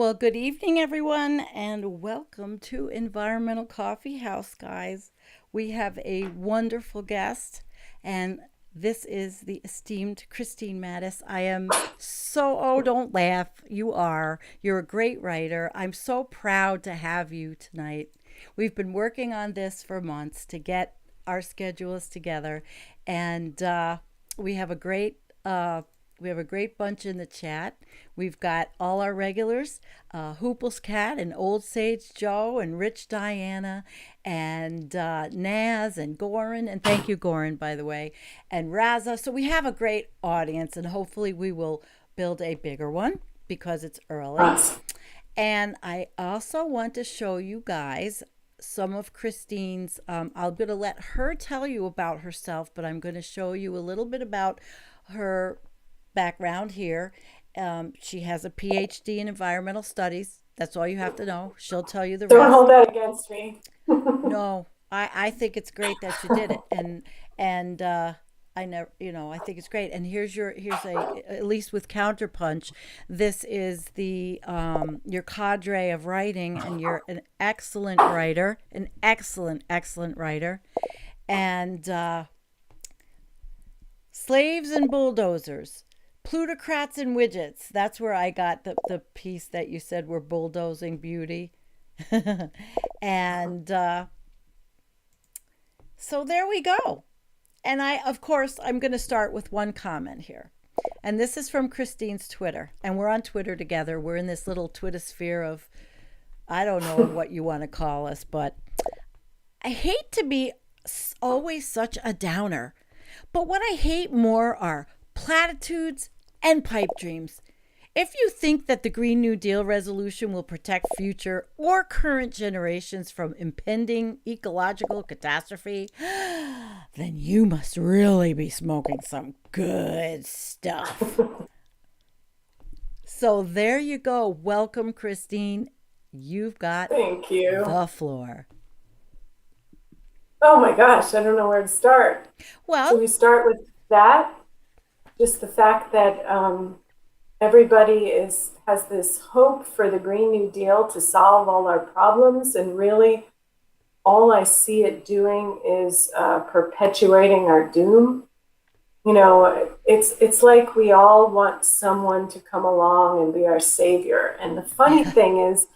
Well, good evening, everyone, and welcome to Environmental Coffee House, guys. We have a wonderful guest, and this is the esteemed Kristine Mattis. I am don't laugh. You're a great writer. I'm so proud to have you tonight. We've been working on this for months to get our schedules together, and we have a great we have a great bunch in the chat. We've got all our regulars, Hoople's Cat and Old Sage Joe and Rich Diana and Naz and Goran. And thank you, Goran, by the way, and Raza. So we have a great audience, and hopefully we will build a bigger one because it's early. Us. And I also want to show you guys some of Kristine's. I'm going to let her tell you about herself, but I'm going to show you a little bit about her background here. She has a PhD in environmental studies. That's all you have to know. She'll tell you the Don't rest. hold that against me. No, I think it's great that you did it, and I never, I think it's great. And here's a at least with Counterpunch, this is the your cadre of writing, and you're an excellent writer, an excellent writer, and slaves and bulldozers. Plutocrats and widgets. That's where I got the piece that you said we're bulldozing beauty. and so there we go. And of course, I'm going to start with one comment here. And this is from Kristine's Twitter. And we're on Twitter together. We're in this little Twitter sphere of, I don't know what you want to call us, but I hate to be always such a downer. But what I hate more are platitudes and pipe dreams. If you think that the Green New Deal resolution will protect future or current generations from impending ecological catastrophe, then you must really be smoking some good stuff. So there you go. Welcome, Kristine. You've got Thank you. the floor. Oh my gosh, I don't know where to start. Should Well, we start with that? Just the fact that everybody has this hope for the Green New Deal to solve all our problems, and really all I see it doing is perpetuating our doom. It's like we all want someone to come along and be our savior. And the funny thing is,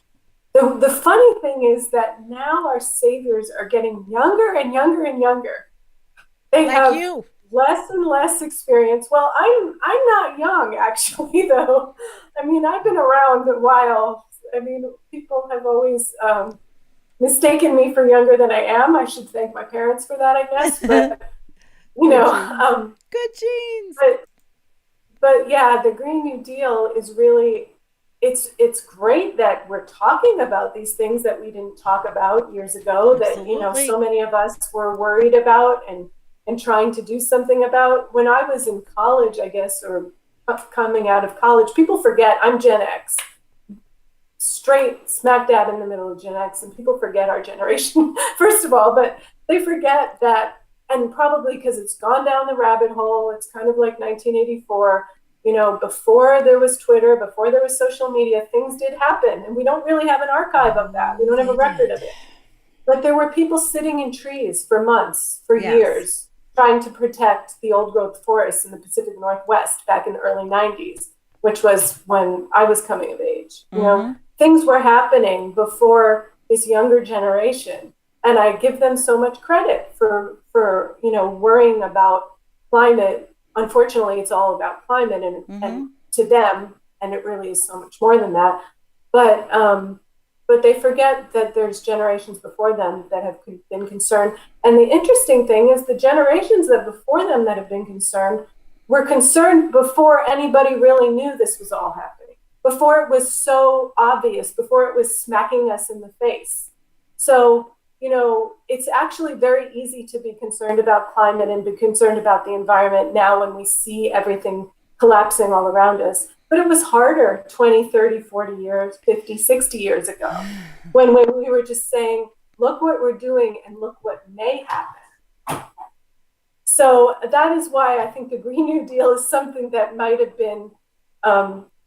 the funny thing is that now our saviors are getting younger and younger and younger. They like have you. less and less experience. Well, I'm not young actually, though. I mean, I've been around a while. I mean, people have always mistaken me for younger than I am. I should thank my parents for that, I guess. But you Good know, genes. Good genes. but yeah, the Green New Deal is really it's great that we're talking about these things that we didn't talk about years ago, that Absolutely. so many of us were worried about and trying to do something about. When I was in college, I guess, or coming out of college, people forget I'm Gen X, straight smack dab in the middle of Gen X, and people forget our generation, first of all, but they forget that, and probably because it's gone down the rabbit hole. It's kind of like 1984. Before there was Twitter, before there was social media, things did happen, and we don't really have an archive of that. We Oh, don't have a they record did. of it. But there were people sitting in trees for months, for Yes. years, trying to protect the old growth forests in the Pacific Northwest back in the early 90s, which was when I was coming of age. Mm-hmm. Things were happening before this younger generation. And I give them so much credit for worrying about climate. Unfortunately, it's all about climate, Mm-hmm. and to them, and it really is so much more than that. But but they forget that there's generations before them that have been concerned. And the interesting thing is the generations that before them that have been concerned were concerned before anybody really knew this was all happening, before it was so obvious, before it was smacking us in the face. So, it's actually very easy to be concerned about climate and be concerned about the environment now when we see everything collapsing all around us. But it was harder 20, 30, 40 years, 50, 60 years ago, when we were just saying, look what we're doing and look what may happen. So that is why I think the Green New Deal is something that might have been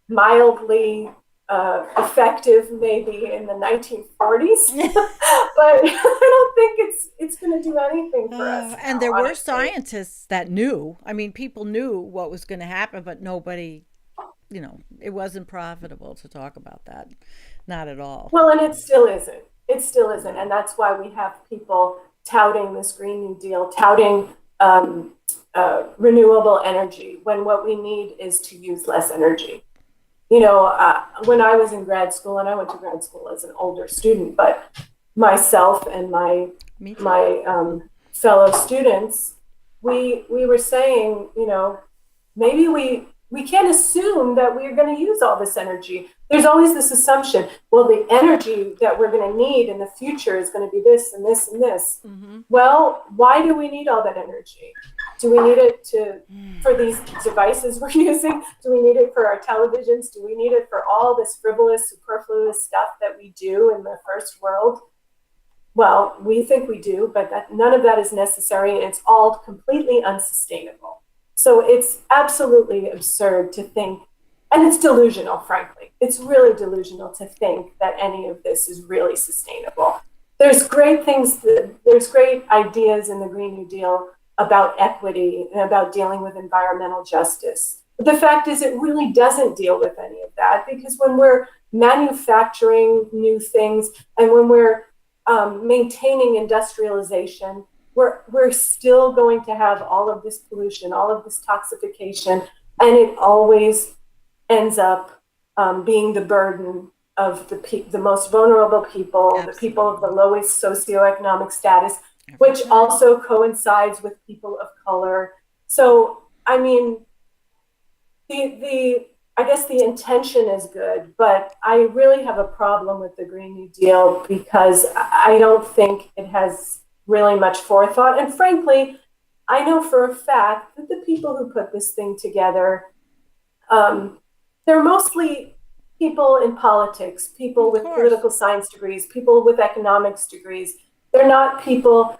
mildly effective maybe in the 1940s, but I don't think it's going to do anything for us And now, there were honestly. scientists that knew. I mean, people knew what was going to happen, but nobody, it wasn't profitable to talk about that. Not at all. Well, and it still isn't. It still isn't, and that's why we have people touting this Green New Deal, touting renewable energy, when what we need is to use less energy. When I was in grad school, and I went to grad school as an older student, but myself and my Me too. fellow students, we were saying, maybe we can't assume that we're going to use all this energy. There's always this assumption, well, the energy that we're going to need in the future is going to be this and this and this. Mm-hmm. Well, why do we need all that energy? Do we need it for these devices we're using? Do we need it for our televisions? Do we need it for all this frivolous, superfluous stuff that we do in the first world? Well, we think we do, but none of that is necessary, and it's all completely unsustainable. So it's absolutely absurd to think, and it's delusional, frankly. It's really delusional to think that any of this is really sustainable. There's great ideas in the Green New Deal about equity and about dealing with environmental justice. But the fact is, it really doesn't deal with any of that, because when we're manufacturing new things and when we're maintaining industrialization, we're still going to have all of this pollution, all of this toxification, and it always ends up being the burden of the most vulnerable people, Absolutely. the people of the lowest socioeconomic status, which also coincides with people of color. So, I mean, I guess the intention is good, but I really have a problem with the Green New Deal because I don't think it has really much forethought. And frankly, I know for a fact that the people who put this thing together, they're mostly people in politics, people with political science degrees, people with economics degrees. They're not people,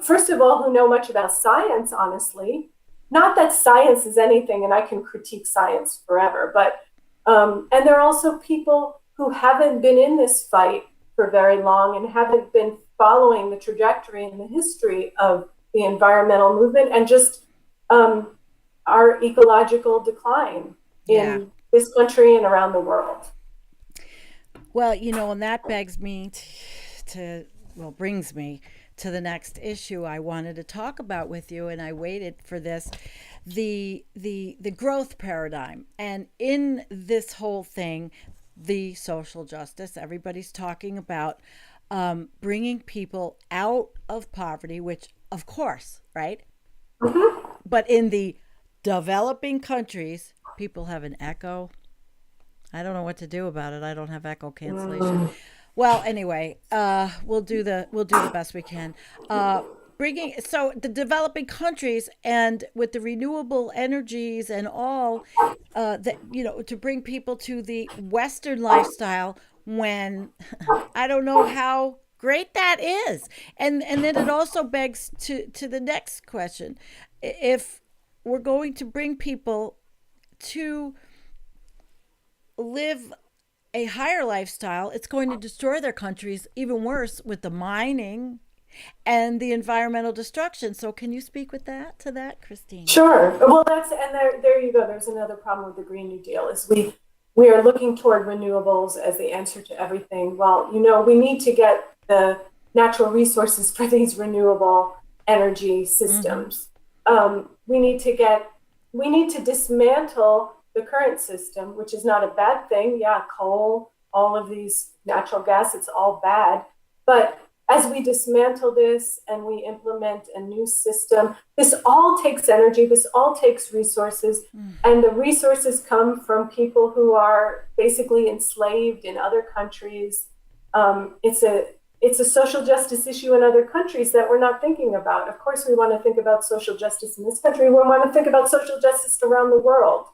first of all, who know much about science, honestly. Not that science is anything, and I can critique science forever, but, and they're also people who haven't been in this fight for very long and haven't been following the trajectory and the history of the environmental movement and just our ecological decline in this country and around the world. Well, and that begs me brings me to the next issue I wanted to talk about with you, and I waited for this, the growth paradigm. And in this whole thing, the social justice, everybody's talking about bringing people out of poverty, which, of course, right? Mm-hmm. But in the developing countries, people have an echo. I don't know what to do about it. I don't have echo cancellation. Well, anyway, we'll do the best we can. Bringing so the developing countries and with the renewable energies and all that, to bring people to the Western lifestyle, when I don't know how great that is. And then it also begs to the next question. If we're going to bring people to live a higher lifestyle, it's going to destroy their countries even worse with the mining and the environmental destruction. So can you speak to that, Kristine? Sure. Well, there you go. There's another problem with the Green New Deal is we are looking toward renewables as the answer to everything. Well, we need to get the natural resources for these renewable energy systems. Mm-hmm. We need to dismantle the current system, which is not a bad thing. Yeah, coal, all of these natural gas, it's all bad. But as we dismantle this and we implement a new system, this all takes energy, this all takes resources, and the resources come from people who are basically enslaved in other countries. It's a social justice issue in other countries that we're not thinking about. Of course, we want to think about social justice in this country. We want to think about social justice around the world.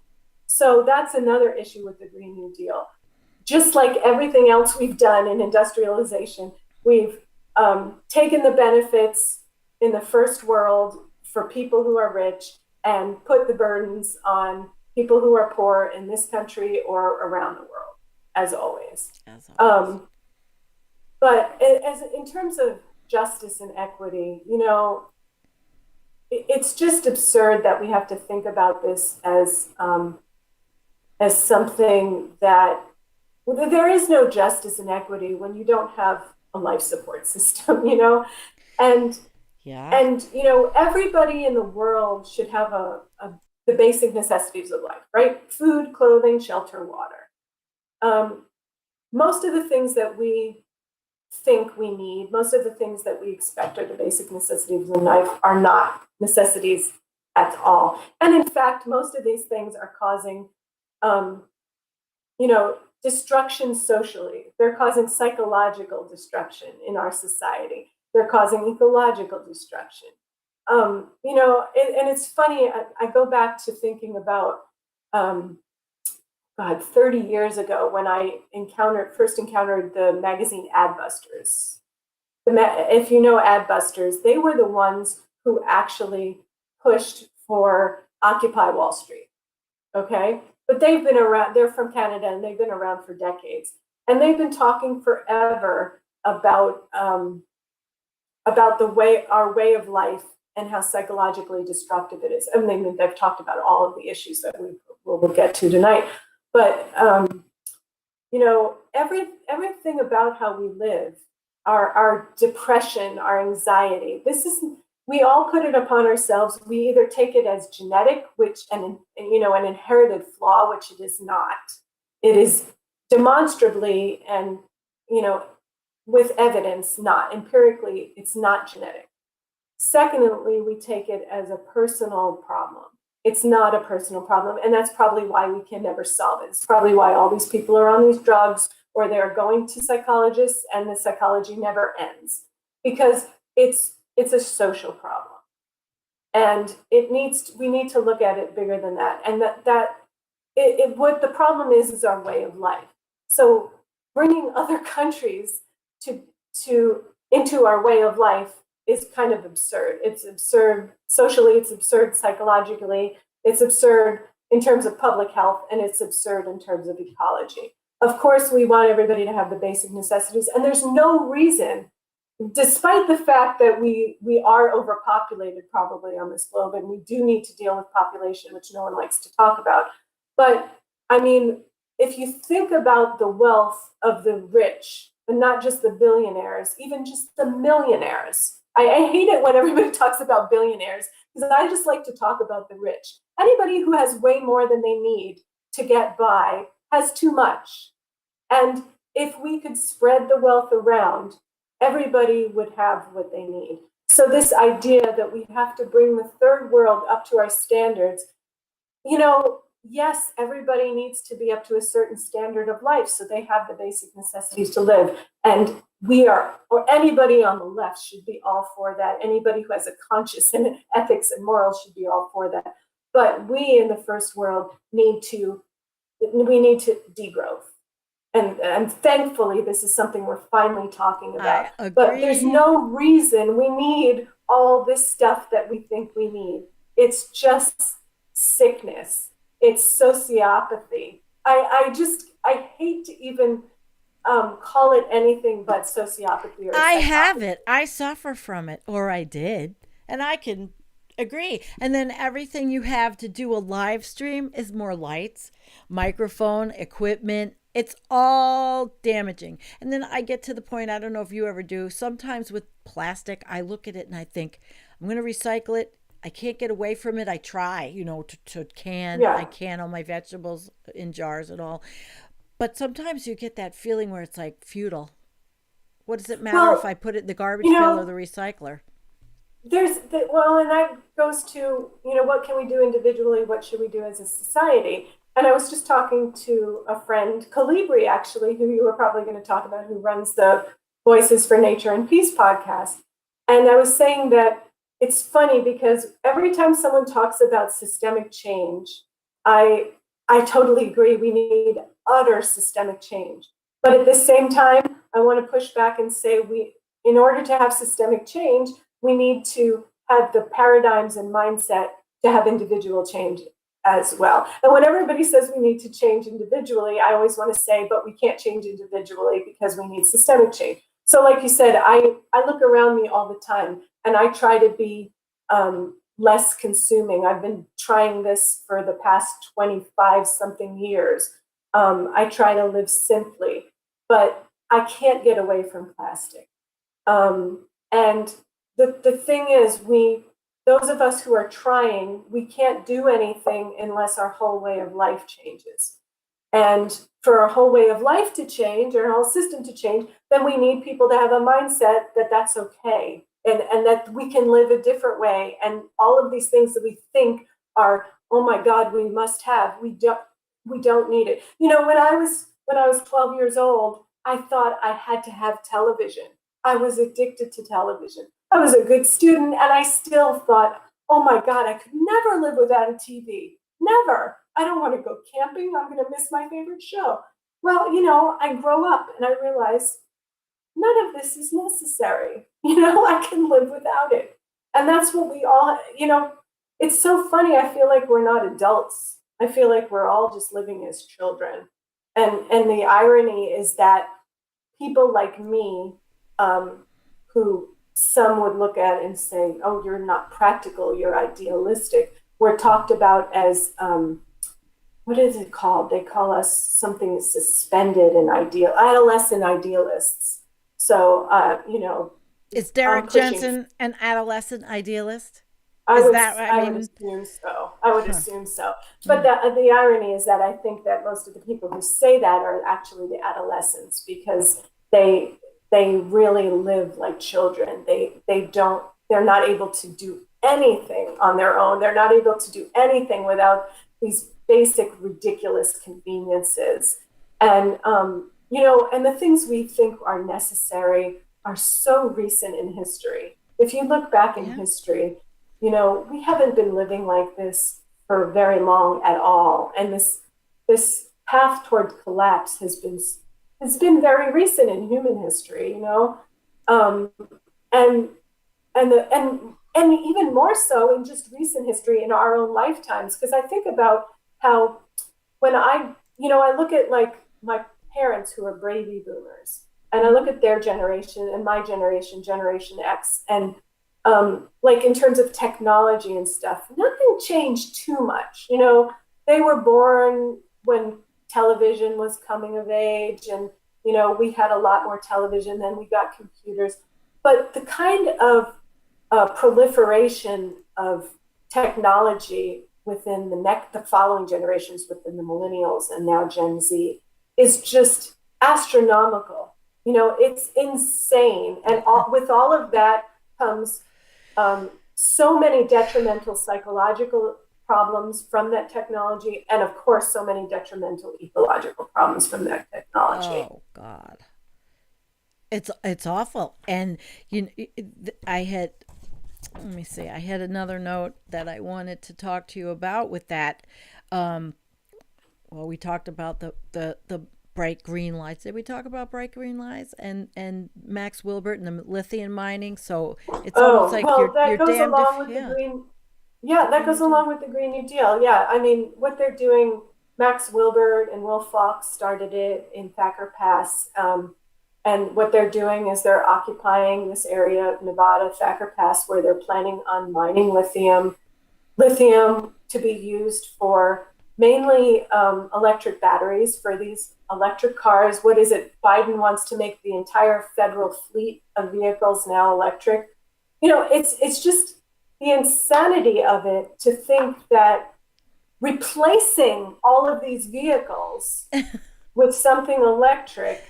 So that's another issue with the Green New Deal. Just like everything else we've done in industrialization, we've taken the benefits in the first world for people who are rich and put the burdens on people who are poor in this country or around the world. as always. As always. But as in terms of justice and equity, it's just absurd that we have to think about this as something that there is no justice and equity when you don't have a life support system, and Yeah. everybody in the world should have the basic necessities of life, right? Food, clothing, shelter, water. Most of the things that we think we need, most of the things that we expect are the basic necessities of life are not necessities at all. And in fact, most of these things are causing, destruction socially. They're causing psychological destruction in our society. They're causing ecological destruction. And it's funny, I go back to thinking about, God, 30 years ago when I first encountered the magazine Adbusters. If you know Adbusters, they were the ones who actually pushed for Occupy Wall Street. Okay? But they've been around, they're from Canada and they've been around for decades. And they've been talking forever about our way of life and how psychologically destructive it is. I mean, they've talked about all of the issues that we'll get to tonight. But everything about how we live, our depression, our anxiety, we all put it upon ourselves. We either take it as genetic, which an inherited flaw, which it is not. It is demonstrably and with evidence, not empirically, it's not genetic. Secondly, we take it as a personal problem. It's not a personal problem, and that's probably why we can never solve it. It's probably why all these people are on these drugs or they're going to psychologists and the psychology never ends, because it's a social problem. And we need to look at it bigger than that. And what the problem is our way of life. So bringing other countries into our way of life is kind of absurd. It's absurd socially, it's absurd psychologically, it's absurd in terms of public health, and it's absurd in terms of ecology. Of course, we want everybody to have the basic necessities, and there's no reason, despite the fact that we are overpopulated probably on this globe, and we do need to deal with population, which no one likes to talk about. But I mean, if you think about the wealth of the rich, and not just the billionaires, even just the millionaires. I hate it when everybody talks about billionaires, because I just like to talk about the rich. Anybody who has way more than they need to get by has too much. And if we could spread the wealth around, everybody would have what they need. So this idea that we have to bring the third world up to our standards, yes, everybody needs to be up to a certain standard of life so they have the basic necessities to live. And anybody on the left should be all for that. Anybody who has a conscience and ethics and morals should be all for that. But we in the first world need to degrowth. And thankfully, this is something we're finally talking about. I agree. But there's no reason we need all this stuff that we think we need. It's just sickness. It's sociopathy. I hate to even call it anything but sociopathy. Or I psychopathy. have it. I suffer from it, or I did. And I can agree. And then everything you have to do a live stream is more lights, microphone, equipment. It's all damaging. And then I get to the point, I don't know if you ever do, sometimes with plastic, I look at it and I think, I'm going to recycle it. I can't get away from it. I try, to can. Yeah. I can all my vegetables in jars and all. But sometimes you get that feeling where it's like futile. What does it matter if I put it in the garbage bin or the recycler? And that goes to, what can we do individually? What should we do as a society? And I was just talking to a friend, Calibri, actually, who you were probably going to talk about, who runs the Voices for Nature and Peace podcast. And I was saying that it's funny because every time someone talks about systemic change, I totally agree. We need utter systemic change. But at the same time, I want to push back and say in order to have systemic change, we need to have the paradigms and mindset to have individual change as well. And when everybody says we need to change individually, I always want to say, but we can't change individually because we need systemic change. So like you said, I look around me all the time and I try to be less consuming. I've been trying this for the past 25 something years. I try to live simply, but I can't get away from plastic. And the thing is, those of us who are trying, we can't do anything unless our whole way of life changes. And for our whole way of life to change, or our whole system to change, then we need people to have a mindset that that's okay, and that we can live a different way. And all of these things that we think are, oh my God, we must have, we don't need it. You know, when I was 12 years old, I thought I had to have television. I was addicted to television. I was a good student, and I still thought, oh my God, I could never live without a TV. Never. I don't want to go camping. I'm going to miss my favorite show. Well, you know, I grow up and I realize none of this is necessary. You know, I can live without it. And that's what we all, you know, it's so funny. I feel like we're not adults. I feel like we're all just living as children. And the irony is that people like me, who some would look at and say, oh, you're not practical, you're idealistic, we're talked about as, what is it called? They call us something suspended and adolescent idealists. So, you know, Is Derek Jensen an adolescent idealist? I Is would, that I would assume so. I would Huh. assume so. But the irony is that I think that most of the people who say that are actually the adolescents, because they really live like children. They're not able to do anything on their own. They're not able to do anything without these basic ridiculous conveniences. And you know, and the things we think are necessary are so recent in history. If you look back in history, you know, we haven't been living like this for very long at all. And this path toward collapse has been very recent in human history, you know, and and even more so in just recent history in our own lifetimes. Because I think about how when I look at like my parents who are baby boomers, and I look at their generation and my generation, Generation X, and like in terms of technology and stuff, nothing changed too much. You know, they were born when television was coming of age, and you know, we had a lot more television, then we got computers. But the kind of proliferation of technology within the following generations, within the millennials and now Gen Z, is just astronomical. You know, it's insane. And with all of that comes so many detrimental psychological problems from that technology, and of course so many detrimental ecological problems from that technology. Oh God, it's awful. And I had, let me see, I had another note that I wanted to talk to you about with that. Well, we talked about the bright green lights. Did we talk about bright green lights and Max Wilbert and the lithium mining? So it's almost like Well, that you're goes damned if, along with the yeah. green. Yeah, that goes along with the Green New Deal. Yeah, I mean, what they're doing, Max Wilbert and Will Fox started it in Thacker Pass. And what they're doing is they're occupying this area of Nevada, Thacker Pass, where they're planning on mining lithium to be used for mainly electric batteries for these electric cars. What is it? Biden wants to make the entire federal fleet of vehicles now electric. You know, it's just the insanity of it to think that replacing all of these vehicles with something electric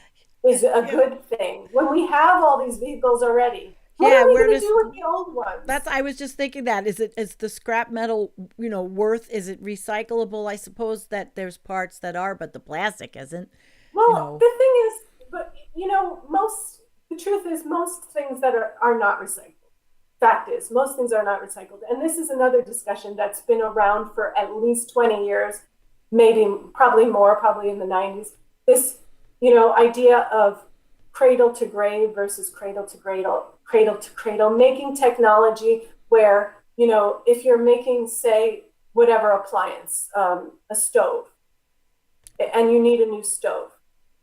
is a good thing when we have all these vehicles already. What Yeah, are we we're going to just, do with the old ones? that's, I was just thinking that is the scrap metal, worth, is it recyclable? I suppose that there's parts that are, but the plastic isn't, you Well, know. the thing is, but you know, the truth is most things that are not recycled. Fact is, most things are not recycled. And this is another discussion that's been around for at least 20 years, maybe probably more, probably in the 90s. This, you know, idea of cradle to grave versus cradle to cradle, making technology where, you know, if you're making, say, whatever appliance, a stove, and you need a new stove.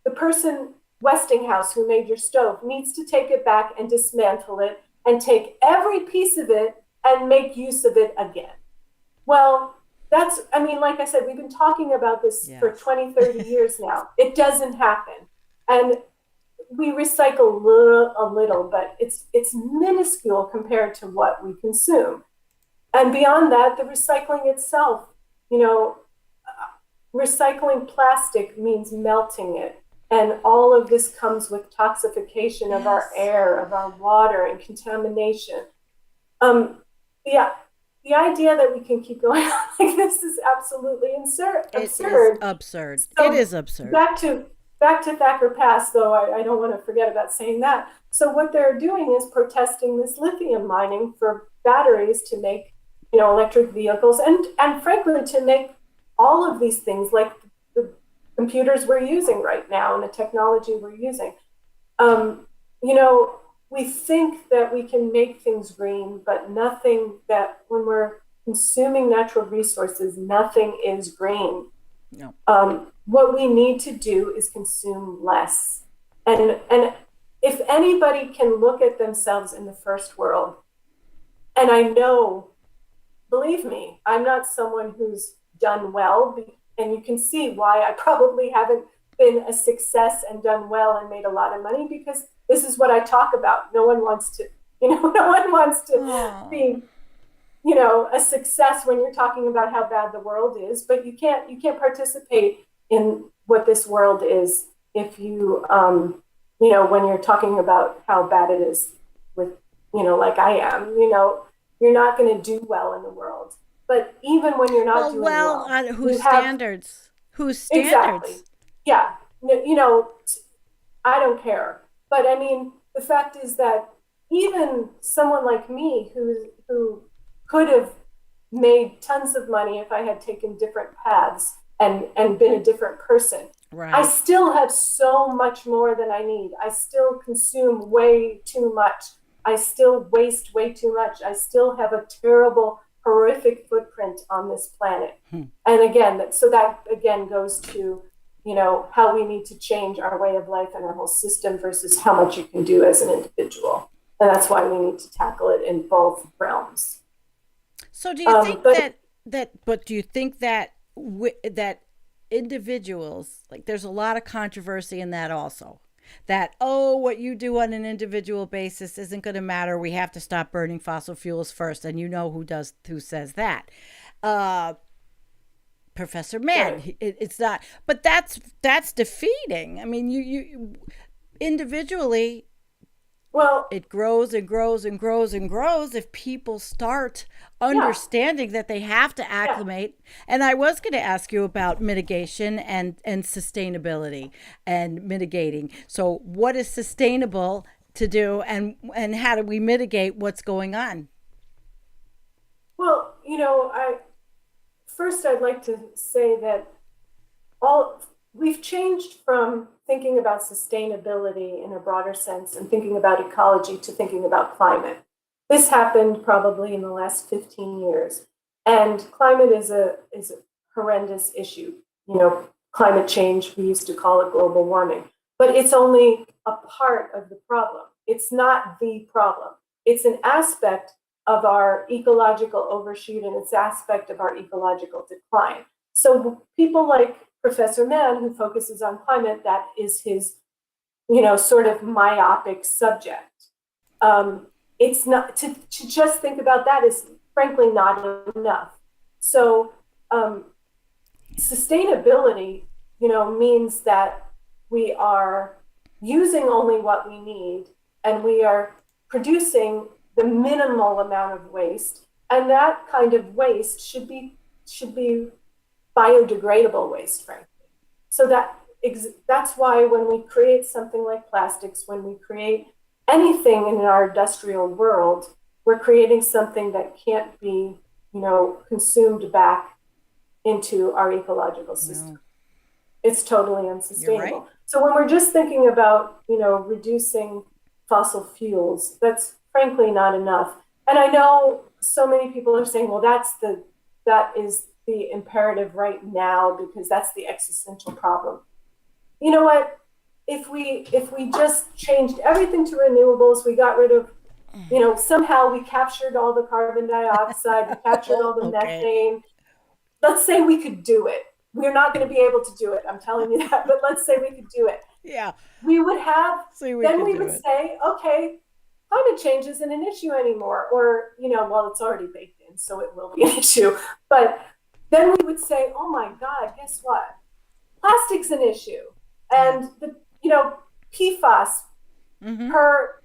The person, Westinghouse, who made your stove, needs to take it back and dismantle it and take every piece of it and make use of it again. Well, that's, I mean, like I said, we've been talking about this for Yes. 20, 30 years now. It doesn't happen. And we recycle a little, but it's minuscule compared to what we consume. And beyond that, the recycling itself, you know, recycling plastic means melting it. And all of this comes with toxification of our Yes. air, of our water, and contamination. Um, the, the idea that we can keep going on like this is absolutely It is absurd. absurd. It So is absurd. back to Thacker Pass, though, I don't want to forget about saying that. So what they're doing is protesting this lithium mining for batteries to make, electric vehicles, and frankly to make all of these things like the computers we're using right now and the technology we're using. Um, you know, we think that we can make things green, but nothing that when we're consuming natural resources, nothing is green. No. What we need to do is consume less. And if anybody can look at themselves in the first world, and I know, believe me, I'm not someone who's done well, and you can see why I probably haven't been a success and done well and made a lot of money, because this is what I talk about. No one wants to, no one wants to Oh. be a success when you're talking about how bad the world is, but you can't participate in what this world is if when you're talking about how bad it is with, like I am, you're not going to do well in the world. But even when you're not Well, doing well, well, whose you have standards? Whose exactly, standards? yeah, I don't care. But I mean, the fact is that even someone like me who could have made tons of money if I had taken different paths and been a different person. I Right. still have so much more than I need. I still consume way too much. I still waste way too much. I still have a terrible, horrific footprint on this planet. Hmm. And again, so that again goes to, how we need to change our way of life and our whole system versus how much you can do as an individual. And that's why we need to tackle it in both realms. So do you think But but do you think that that individuals, like there's a lot of controversy in that also. That, oh, what you do on an individual basis isn't going to matter. We have to stop burning fossil fuels first, and you know who says that. Uh Professor Mann. right. It's not, but that's defeating. I mean, you individually, Well, it grows and grows and grows and grows if people start yeah, understanding that they have to yeah. acclimate. And I was going to ask you about mitigation and sustainability and mitigating. So what is sustainable to do, and how do we mitigate what's going on? Well, I'd like to say that all we've changed from thinking about sustainability in a broader sense and thinking about ecology to thinking about climate. This happened probably in the last 15 years. And climate is a horrendous issue. Climate change, we used to call it global warming, but it's only a part of the problem. It's not the problem. It's an aspect of our ecological overshoot and it's aspect of our ecological decline. So people like Professor Mann, who focuses on climate, that is his, sort of myopic subject. It's not to just think about that is frankly not enough. So sustainability, means that we are using only what we need and we are producing the minimal amount of waste. And that kind of waste should be biodegradable waste, frankly. So that's why when we create something like plastics, when we create anything in our industrial world, we're creating something that can't be, consumed back into our ecological No, system. It's totally you're right. unsustainable. So when we're just thinking about, reducing fossil fuels, that's frankly not enough. And I know so many people are saying, well, that's that is the imperative right now because that's the existential problem. You know what? If we just changed everything to renewables, we got rid of, somehow we captured all the carbon dioxide, we captured all the Okay. methane. Let's say we could do it. We're not going to be able to do it. I'm telling you that, but let's say we could do it. Yeah. We would have, See, we then could we do would it. say, okay, climate change isn't an issue anymore. Or, well, it's already baked in, so it will be an issue. But then we would say, oh my God, guess what? Plastic's an issue. And PFAS, Mm-hmm. per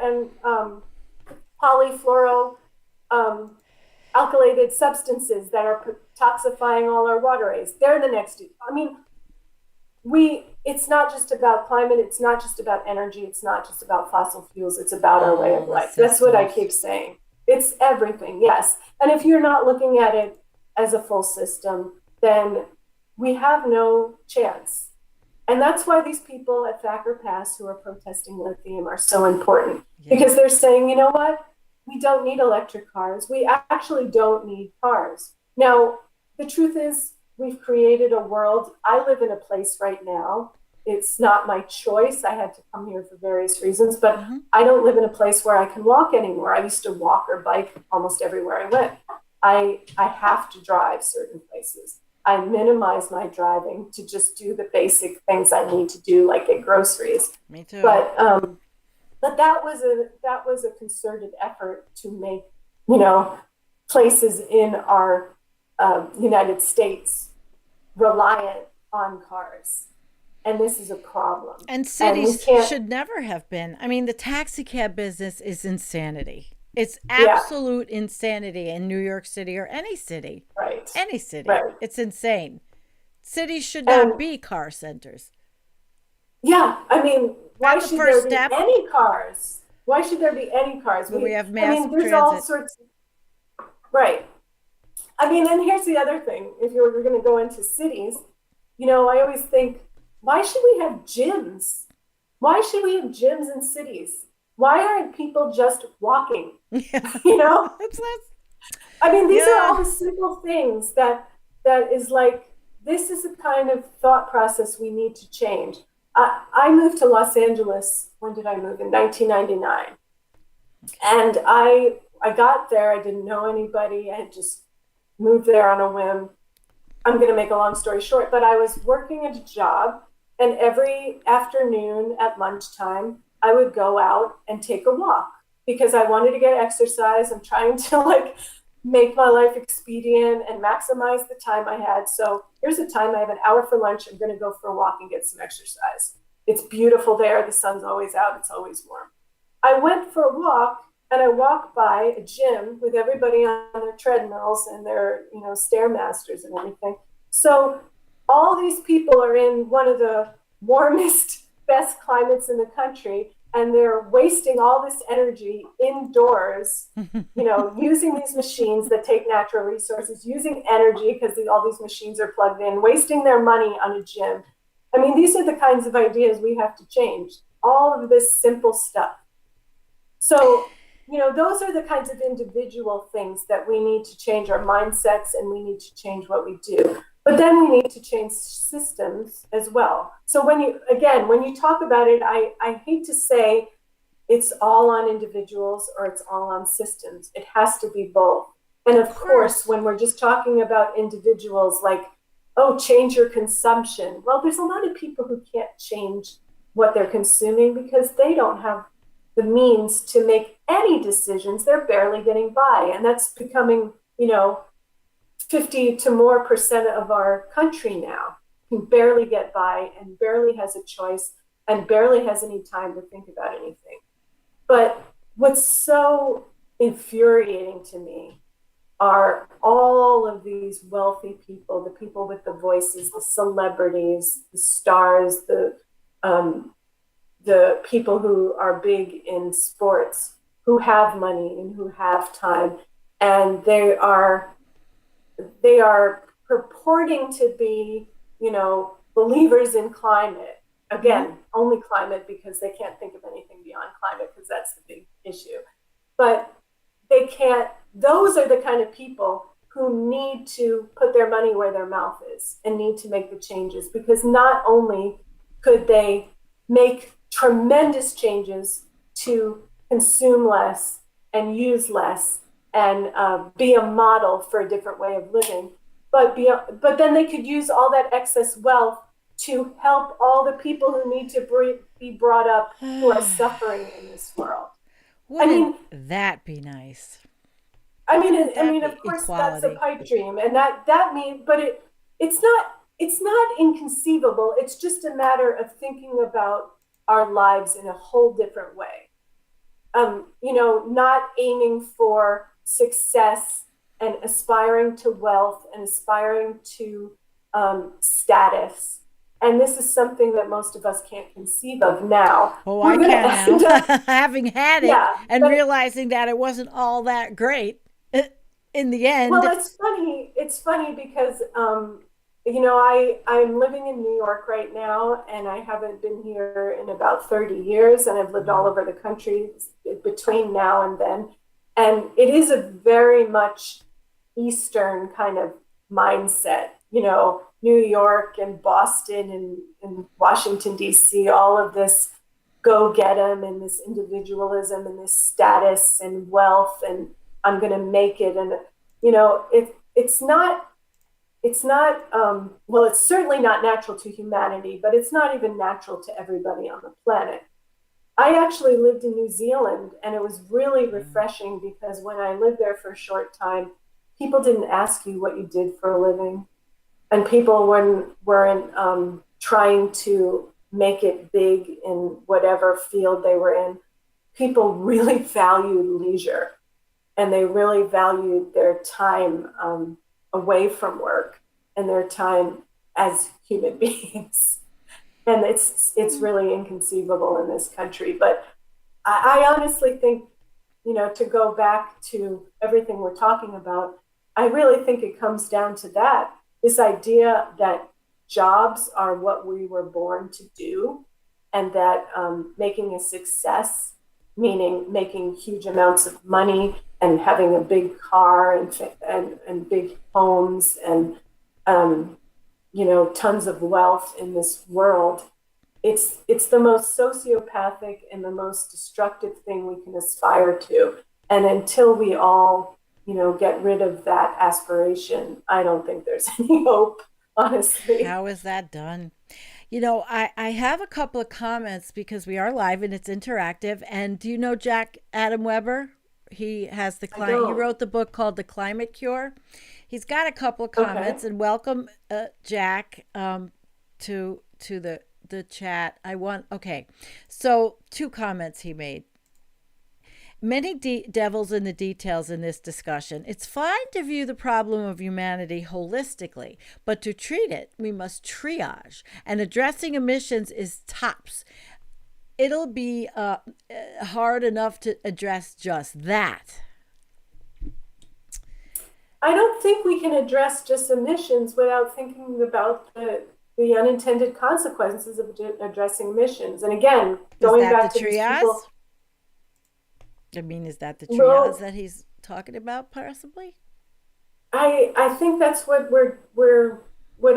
and polyfluoro alkylated substances that are toxifying all our waterways. They're the next. I mean, it's not just about climate. It's not just about energy. It's not just about fossil fuels. It's about our way of life. That's what I keep saying. It's everything. Yes. And if you're not looking at it as a full system, then we have no chance. And that's why these people at Thacker Pass who are protesting lithium are so important, because they're saying, you know what? We don't need electric cars. We actually don't need cars. Now, the truth is, we've created a world. I live in a place right now. It's not my choice. I had to come here for various reasons, but I don't live in a place where I can walk anymore. I used to walk or bike almost everywhere I went. I have to drive certain places. I minimize my driving to just do the basic things I need to do, like get groceries. Me too. But that was a concerted effort to make places in our United States reliant on cars, and this is a problem. And cities should never have been. I mean, the taxi cab business is insanity. It's absolute insanity in New York City or any city. Right. Any city. Right. It's insane. Cities should not be car centers. Yeah. I mean, why should there be step. any cars? Why should there be any cars? We have mass there's transit. All sorts. Right. I mean, and here's the other thing. If you're going to go into cities, I always think, why should we have gyms? Why should we have gyms in cities? Why aren't people just walking? Yeah. I mean, these are all the simple things that is like, this is the kind of thought process we need to change. I moved to Los Angeles. When did I move? In 1999. And I got there. I didn't know anybody. I had just moved there on a whim. I'm going to make a long story short, but I was working at a job, and every afternoon at lunchtime, I would go out and take a walk because I wanted to get exercise. I'm trying to make my life expedient and maximize the time I had. So here's the time. I have an hour for lunch. I'm going to go for a walk and get some exercise. It's beautiful there. The sun's always out. It's always warm. I went for a walk, and I walked by a gym with everybody on their treadmills and their, Stairmasters and everything. So all these people are in one of the warmest, best climates in the country, and they're wasting all this energy indoors, using these machines that take natural resources, using energy because all these machines are plugged in, wasting their money on a gym. I mean, these are the kinds of ideas we have to change. All of this simple stuff. So, those are the kinds of individual things that we need to change our mindsets, and we need to change what we do. But then we need to change systems as well. So when you talk about it, I hate to say it's all on individuals or it's all on systems. It has to be both. And of course, when we're just talking about individuals, change your consumption. Well, there's a lot of people who can't change what they're consuming because they don't have the means to make any decisions. They're barely getting by. And that's becoming, 50 to more % of our country now can barely get by and barely has a choice and barely has any time to think about anything. But what's so infuriating to me are all of these wealthy people, the people with the voices, the celebrities, the stars, the people who are big in sports, who have money and who have time, and they are purporting to be, believers in climate. Again, only climate because they can't think of anything beyond climate because that's the big issue. But they can't, those are the kind of people who need to put their money where their mouth is and need to make the changes, because not only could they make tremendous changes to consume less and use less and be a model for a different way of living, but then they could use all that excess wealth to help all the people who need to be brought up who are suffering in this world. I Wouldn't mean, that be nice? I mean, Wouldn't that of be course, that's a equality? pipe dream, and that means, but it's not inconceivable. It's just a matter of thinking about our lives in a whole different way. Not aiming for success and aspiring to wealth and aspiring to status. And this is something that most of us can't conceive of now. Oh, I We're going can to now. end up, Having had it yeah, and but realizing that it wasn't all that great in the well, end. it's funny. It's funny because I'm living in New York right now, and I haven't been here in about 30 years, and I've lived all over the country between now and then. And it is a very much Eastern kind of mindset. New York and Boston and Washington D.C. All of this go get 'em and this individualism and this status and wealth, and I'm going to make it. And well, it's certainly not natural to humanity, but it's not even natural to everybody on the planet. I actually lived in New Zealand, and it was really refreshing because when I lived there for a short time, people didn't ask you what you did for a living, and people weren't trying to make it big in whatever field they were in. People really valued leisure, and they really valued their time away from work and their time as human beings. And it's really inconceivable in this country. But I honestly think, to go back to everything we're talking about, I really think it comes down to that, this idea that jobs are what we were born to do, and that making a success, meaning making huge amounts of money and having a big car and big homes and tons of wealth in this world, it's the most sociopathic and the most destructive thing we can aspire to. And until we all get rid of that aspiration, I don't think there's any hope, honestly. How is that done? I have a couple of comments because we are live and it's interactive. And do you know Jack Adam Weber? He has I he don't. wrote the book called The Climate Cure. He's got a couple of Okay. comments, and welcome, Jack, to the chat. Okay. So two comments he made. Many devils in the details in this discussion. It's fine to view the problem of humanity holistically, but to treat it, we must triage. And addressing emissions is tops. It'll be hard enough to address just that. I don't think we can address just emissions without thinking about the unintended consequences of addressing emissions. And again, Is going that the back to these people, triage? I mean, is that the triage well, that he's talking about, possibly? I think that's what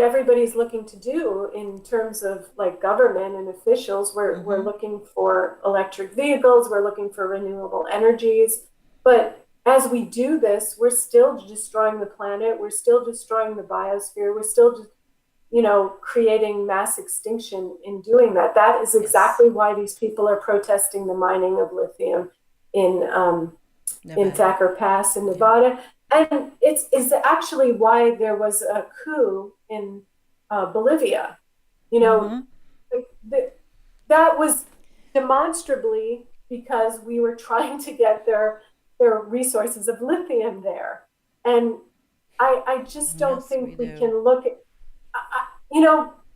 everybody's looking to do in terms of like government and officials. We're Mm-hmm. looking for electric vehicles, we're looking for renewable energies, but as we do this, we're still destroying the planet, we're still destroying the biosphere, we're still just creating mass extinction in doing that. That is Yes. exactly why these people are protesting the mining of lithium in Nevada. Thacker Pass in Yeah. Nevada. And it's actually why there was a coup in Bolivia. You know, Mm-hmm. th- that was demonstrably because we were trying to get their resources of lithium there. And I just don't Yes, we think we do. can look at,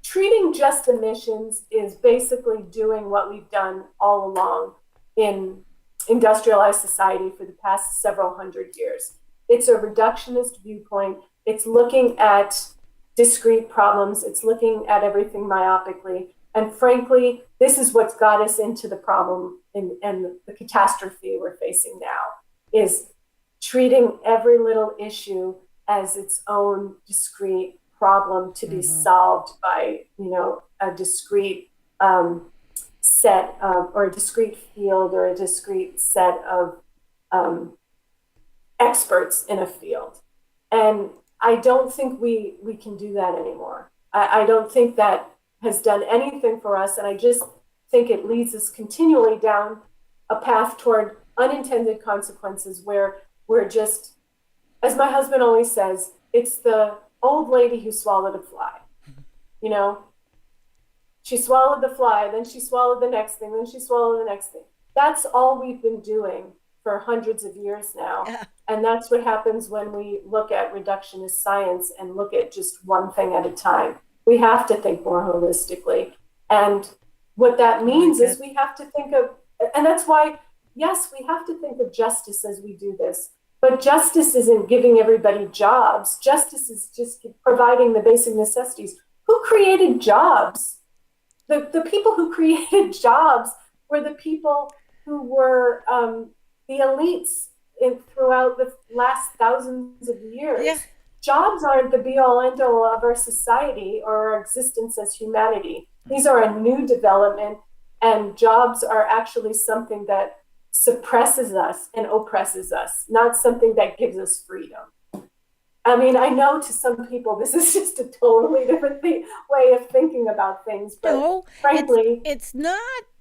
treating just emissions is basically doing what we've done all along in industrialized society for the past several hundred years. It's a reductionist viewpoint. It's looking at discrete problems. It's looking at everything myopically. And frankly, this is what's got us into the problem and the catastrophe we're facing now is treating every little issue as its own discrete problem to be Mm-hmm. solved by, a discrete set of, or a discrete field, or a discrete set of um, experts in a field. And I don't think we can do that anymore. I don't think that has done anything for us. And I just think it leads us continually down a path toward unintended consequences where we're just, as my husband always says, it's the old lady who swallowed a fly. You know, she swallowed the fly, then she swallowed the next thing, then she swallowed the next thing. That's all we've been doing for hundreds of years now. Yeah. And that's what happens when we look at reductionist science and look at just one thing at a time. We have to think more holistically. And what that means is we have to think of, and that's why, yes, we have to think of justice as we do this. But justice isn't giving everybody jobs. Justice is just providing the basic necessities. Who created jobs? The people who created jobs were the people who were the elites throughout the last thousands of years. Yeah. Jobs aren't the be all end all of our society or our existence as humanity. These are a new development, and jobs are actually something that suppresses us and oppresses us, not something that gives us freedom. I mean, I know to some people this is just a totally different way of thinking about things, but No, frankly, it's not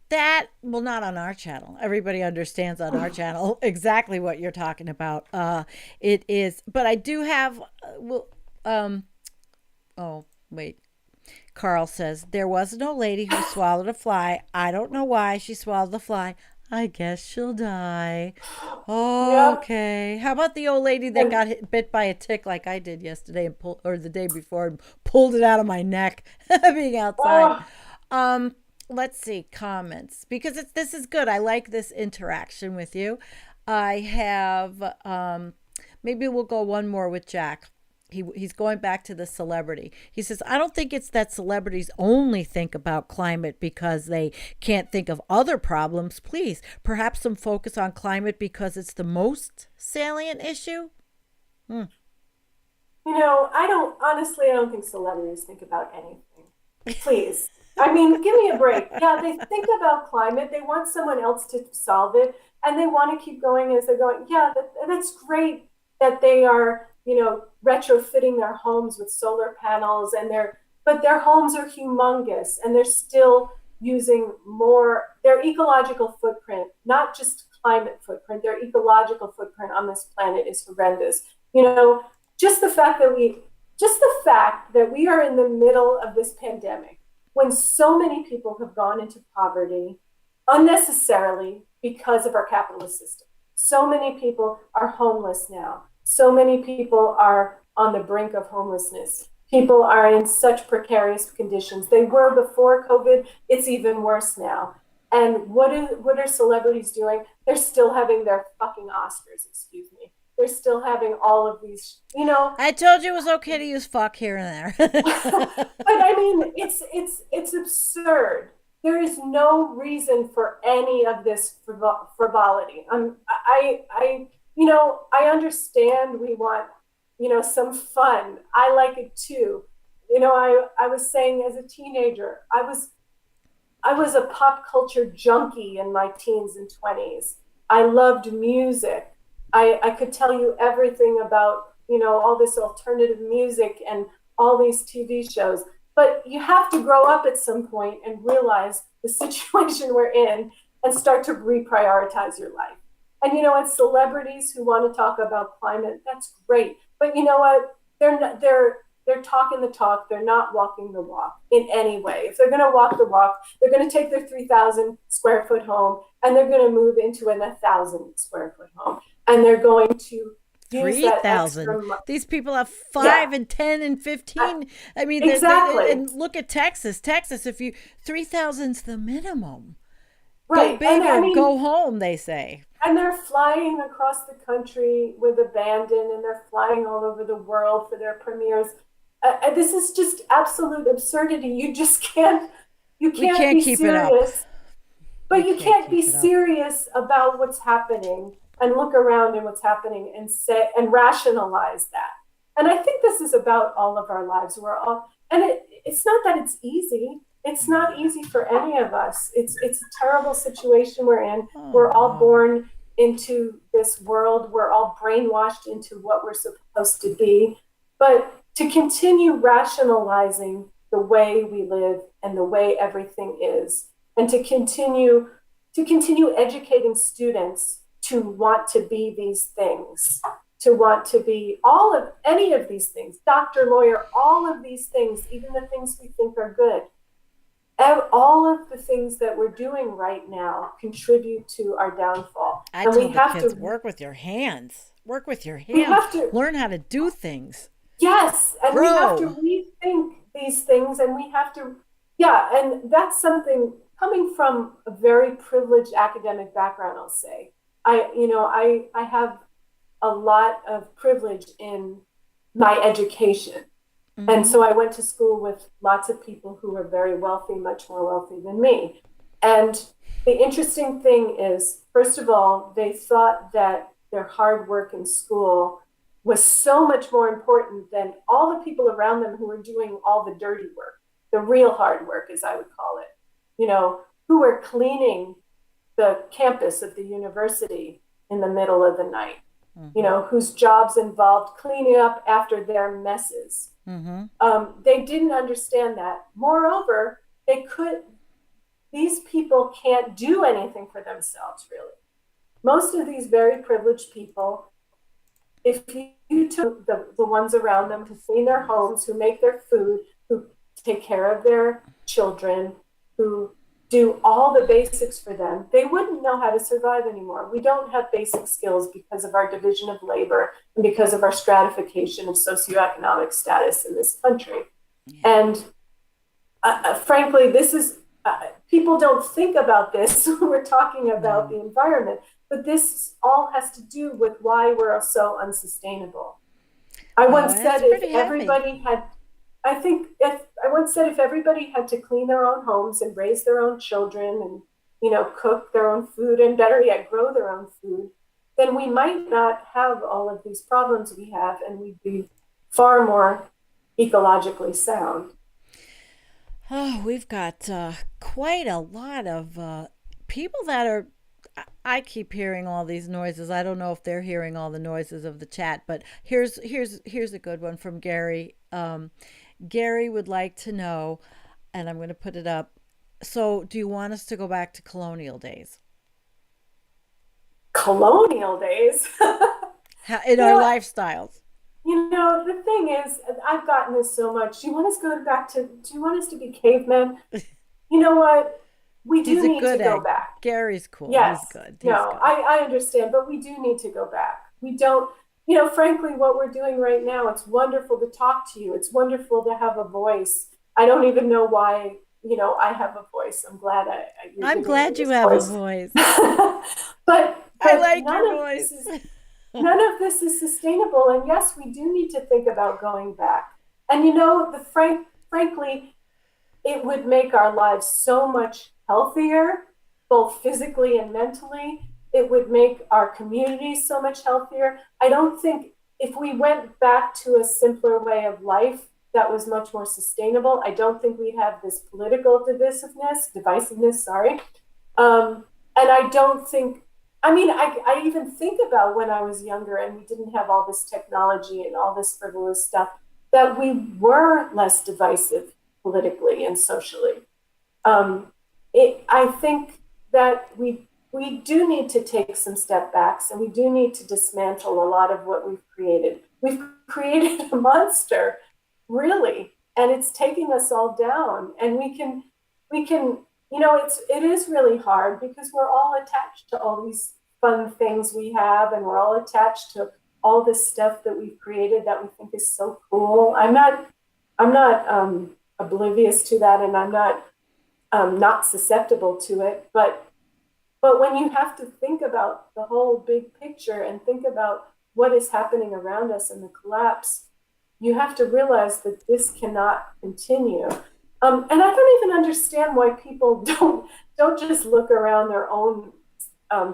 that, well, not on our channel. Everybody understands on our channel exactly what you're talking about. It is, but I do have oh, wait. Carl says there was an old lady who swallowed a fly. I don't know why she swallowed the fly. I guess she'll die. yeah, Okay. How about the old lady that and got bit by a tick like I did yesterday and or the day before, and pulled it out of my neck being outside? oh, Um, let's see comments, because this is good. I like this interaction with you. I have maybe we'll go one more with Jack. He's going back to the celebrity. He says, I don't think it's that celebrities only think about climate because they can't think of other problems. Please, perhaps some focus on climate because it's the most salient issue. Hmm. I don't think celebrities think about anything. Please. I mean, give me a break. Yeah, they think about climate. They want someone else to solve it, and they want to keep going as they're going. Yeah, that's great that they are, retrofitting their homes with solar panels, but their homes are humongous, and they're still using their ecological footprint, not just climate footprint, their ecological footprint on this planet is horrendous. You know, just the fact that we are in the middle of this pandemic when so many people have gone into poverty unnecessarily because of our capitalist system. So many people are homeless now. So many people are on the brink of homelessness. People are in such precarious conditions. They were before COVID. It's even worse now. And what are celebrities doing? They're still having their fucking Oscars, excuse me. They're still having all of these, I told you it was okay to use fuck here and there. but I mean, it's absurd. There is no reason for any of this frivolity. I understand we want, some fun. I like it too. I was saying as a teenager, I was a pop culture junkie in my teens and 20s. I loved music. I could tell you everything about, all this alternative music and all these TV shows. But you have to grow up at some point and realize the situation we're in and start to reprioritize your life. And it's celebrities who want to talk about climate. That's great. But you know what? They're talking the talk. They're not walking the walk in any way. If they're going to walk the walk, they're going to take their 3,000 square foot home and they're going to move into an 1,000 square foot home. And they're going to use that 3,000. extra. These people have 5 Yeah, and 10 and 15. I mean, exactly. and look at Texas. Texas, if you 3,000's the minimum. Go Right. big And I or mean, go home, they say. and they're flying across the country with abandon, and they're flying all over the world for their premieres. This is just absolute absurdity. You We can't can't be keep it up. serious, We but you can't can't be keep it up. serious about what's happening and look around and what's happening and say and rationalize that. And I think this is about all of our lives. We're all, and it's not that it's easy. It's not easy for any of us. It's a terrible situation we're in. We're all born into this world. We're all brainwashed into what we're supposed to be. But to continue rationalizing the way we live and the way everything is, and to continue educating students to want to be these things, to want to be all of any of these things, doctor, lawyer, all of these things, even the things we think are good. All of the things that we're doing right now contribute to our downfall. I tell the kids, work with your hands. Work with your hands. We have to learn how to do things. Yes, and we have to rethink these things, and we have to, yeah, and that's something coming from a very privileged academic background, I'll say. I have a lot of privilege in my education. Mm-hmm. And so I went to school with lots of people who were very wealthy, much more wealthy than me. And the interesting thing is, first of all, they thought that their hard work in school was so much more important than all the people around them who were doing all the dirty work, the real hard work, as I would call it, who were cleaning the campus of the university in the middle of the night, mm-hmm. Whose jobs involved cleaning up after their messes. Mm-hmm. They didn't understand that. Moreover, these people can't do anything for themselves, really. Most of these very privileged people, if you took the ones around them who clean their homes, who make their food, who take care of their children, who do all the basics for them, they wouldn't know how to survive anymore. We don't have basic skills because of our division of labor and because of our stratification of socioeconomic status in this country. Yeah. And frankly, this is, people don't think about this when we're talking about the environment, but this all has to do with why we're so unsustainable. I once said if everybody had to clean their own homes and raise their own children and, cook their own food and better yet, grow their own food, then we might not have all of these problems we have, and we'd be far more ecologically sound. Oh, we've got quite a lot of people that are, I keep hearing all these noises. I don't know if they're hearing all the noises of the chat, but here's a good one from Gary. Gary would like to know, and I'm going to put it up. So, do you want us to go back to colonial days? Colonial days? In our lifestyles. The thing is, I've gotten this so much. Do you want us to be cavemen? You know what? We do need to go back. Gary's cool. Yes. He's good. I understand, but we do need to go back. We don't, frankly, what we're doing right now, it's wonderful to talk to you. It's wonderful to have a voice. I don't even know why, I have a voice. I'm glad I'm glad you have a voice. but I like your voice. None of this is sustainable. And yes, we do need to think about going back. And frankly, it would make our lives so much healthier, both physically and mentally. It would make our communities so much healthier. I don't think if we went back to a simpler way of life that was much more sustainable, I don't think we'd have this political divisiveness, sorry. And I don't think, I even think about when I was younger and we didn't have all this technology and all this frivolous stuff, that we were less divisive politically and socially. I think that we do need to take some step backs, and we do need to dismantle a lot of what we've created. We've created a monster, really, and it's taking us all down. And we can, it is really hard because we're all attached to all these fun things we have, and we're all attached to all this stuff that we've created that we think is so cool. I'm not oblivious to that, and I'm not susceptible to it, but when you have to think about the whole big picture and think about what is happening around us and the collapse, you have to realize that this cannot continue. And I don't even understand why people don't just look around their own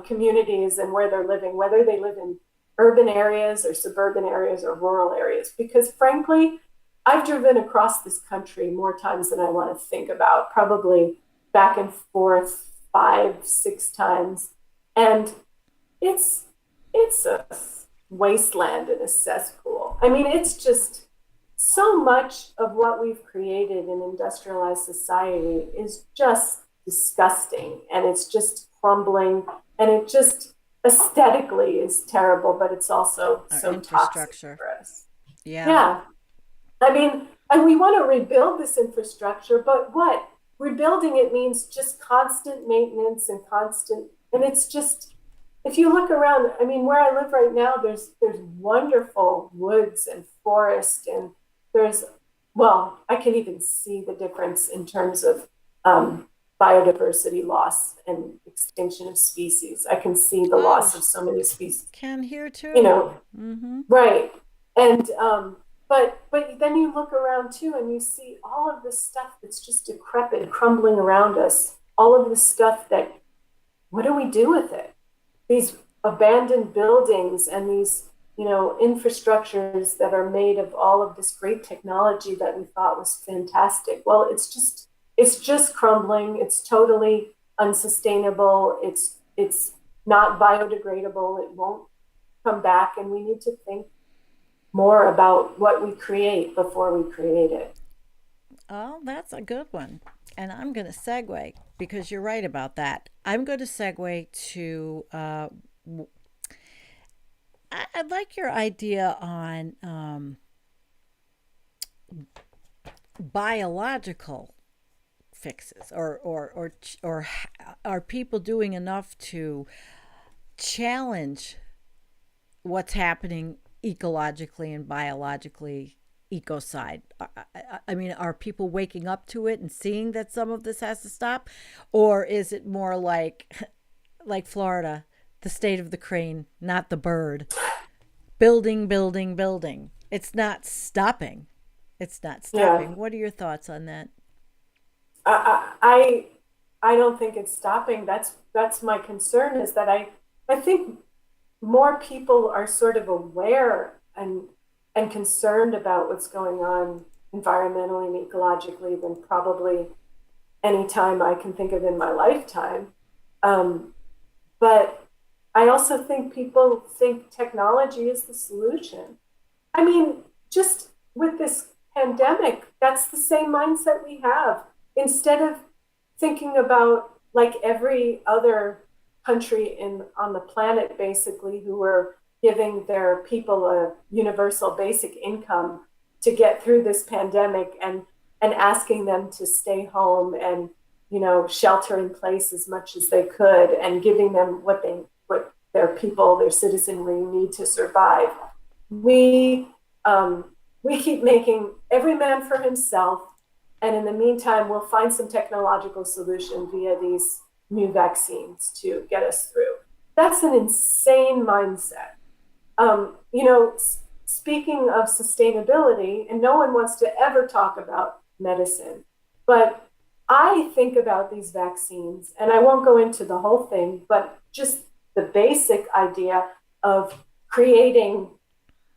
communities and where they're living, whether they live in urban areas or suburban areas or rural areas. Because frankly, I've driven across this country more times than I want to think about, probably back and forth 5, 6 times. And it's it's a wasteland and a cesspool. I mean, it's just so much of what we've created in industrialized society is just disgusting, and it's just crumbling, and it just aesthetically is terrible, but it's also Our so toxic infrastructure. for us. Yeah. Yeah. I mean, and we want to rebuild this infrastructure, but what? Rebuilding it means just constant maintenance and constant, and it's just, if you look around, I mean, where I live right now, there's wonderful woods and forest, and there's, well, I can even see the difference in terms of um, biodiversity loss and extinction of species. I can see the Oh, loss of so many species, can here you too. know, Mm-hmm. right. And but then you look around too and you see all of this stuff that's just decrepit, crumbling around us. All of this stuff that, what do we do with it? These abandoned buildings and these, infrastructures that are made of all of this great technology that we thought was fantastic. Well, it's just crumbling. It's totally unsustainable. It's not biodegradable. It won't come back, and we need to think more about what we create before we create it. Oh, that's a good one. And I'm going to segue because you're right about that. I'm going to segue to, I'd like your idea on biological fixes, or are people doing enough to challenge what's happening ecologically and biologically, ecocide? I mean, are people waking up to it and seeing that some of this has to stop, or is it more like like Florida, the state of the crane, not the bird, building, building, building? It's not stopping. It's not Yeah, stopping. What are your thoughts on that? I don't think it's stopping. That's my concern, is that I think more people are sort of aware and concerned about what's going on environmentally and ecologically than probably any time I can think of in my lifetime. Um, but I also think people think technology is the solution. I mean, just with this pandemic, that's the same mindset we have. Instead of thinking about, like every other country in on the planet, basically, who are giving their people a universal basic income to get through this pandemic, and asking them to stay home and, shelter in place as much as they could, and giving them what their people, their citizenry, need to survive. We um, we keep making every man for himself, and in the meantime, we'll find some technological solution via these new vaccines to get us through. That's an insane mindset. Speaking of sustainability, and no one wants to ever talk about medicine, but I think about these vaccines, and I won't go into the whole thing, but just the basic idea of creating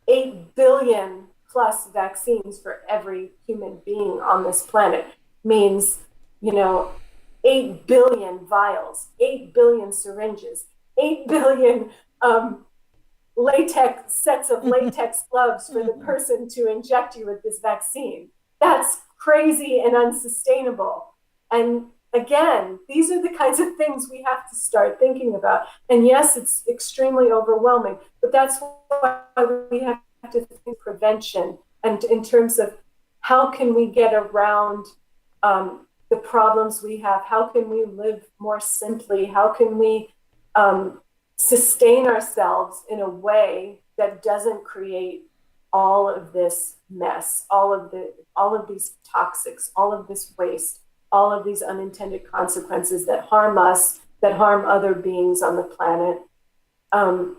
8 billion plus vaccines for every human being on this planet means, you know, 8 billion vials, 8 billion syringes, 8 billion latex sets of latex gloves for the person to inject you with this vaccine. That's crazy and unsustainable. And again, these are the kinds of things we have to start thinking about. And yes, it's extremely overwhelming, but that's why we have to think prevention, and in terms of how can we get around the problems we have, how can we live more simply, how can we sustain ourselves in a way that doesn't create all of this mess, all of these toxics, all of this waste, all of these unintended consequences that harm us, that harm other beings on the planet. Um,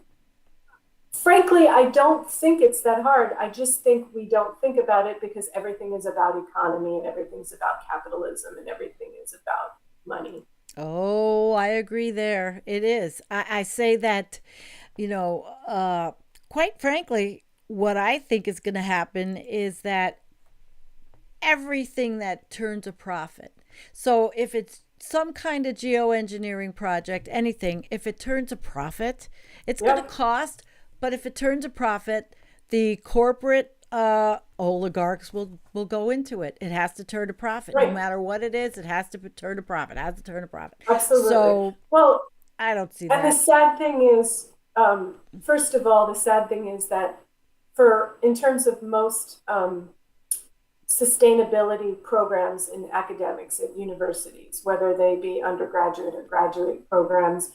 Frankly, I don't think it's that hard. I just think we don't think about it because everything is about economy, and everything's about capitalism, and everything is about money. Oh, I agree there. It is. I say that, you know, quite frankly, what I think is going to happen is that everything that turns a profit. So if it's some kind of geoengineering project, anything, if it turns a profit, it's going to Yep. cost. But if it turns a profit, the corporate oligarchs will go into it. It has to turn a profit, no Right. matter what it is. It has to turn a profit. It has to turn a profit. Absolutely. So Well, I don't see and the that. sad thing is, first of all, the sad thing is that for in terms of most sustainability programs in academics at universities, whether they be undergraduate or graduate programs,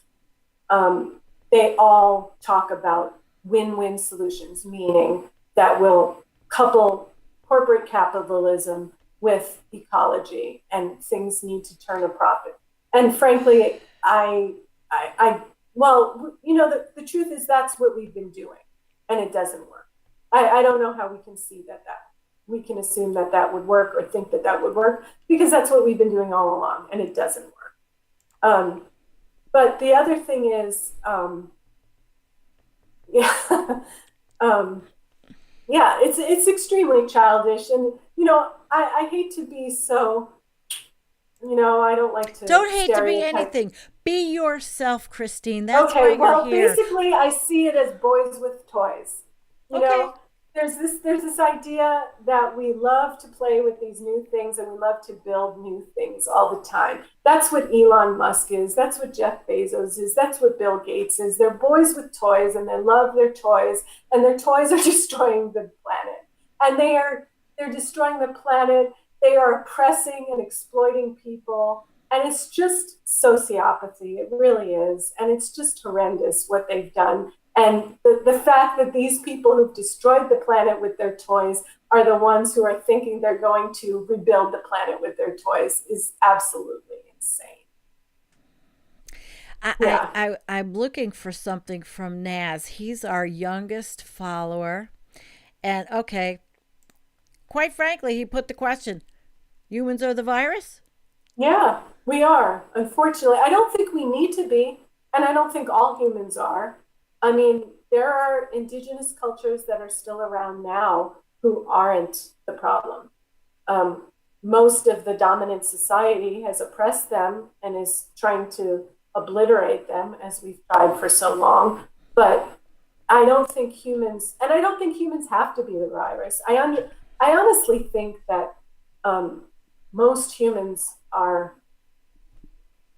they all talk about win-win solutions, meaning that will couple corporate capitalism with ecology, and things need to turn a profit. And frankly, well, the truth is that's what we've been doing, and it doesn't work. I don't know how we can see that we can assume that that would work or think that that would work because that's what we've been doing all along, and it doesn't work. Um, but the other thing is, yeah, um, yeah, it's extremely childish, and I hate to be so, I don't like to Don't hate to be stereotype. anything. Be yourself, Kristine. That's why Okay, you're well, here. basically, I see it as boys with toys. You Okay. know, there's this idea that we love to play with these new things and we love to build new things all the time. That's what Elon Musk is. That's what Jeff Bezos is. That's what Bill Gates is. They're boys with toys and they love their toys, and their toys are destroying the planet. And they're destroying the planet. They are oppressing and exploiting people, and it's just sociopathy. It really is. And it's just horrendous what they've done. And the fact that these people who've destroyed the planet with their toys are the ones who are thinking they're going to rebuild the planet with their toys is absolutely insane. Yeah. I'm looking for something from Naz. He's our youngest follower. And okay, quite frankly, he put the question, humans are the virus? Yeah, we are. Unfortunately, I don't think we need to be, and I don't think all humans are. I mean, there are indigenous cultures that are still around now who aren't the problem. Um, Most of the dominant society has oppressed them and is trying to obliterate them, as we've tried for so long. But I don't think humans have to be the virus. I honestly think that um, most humans are,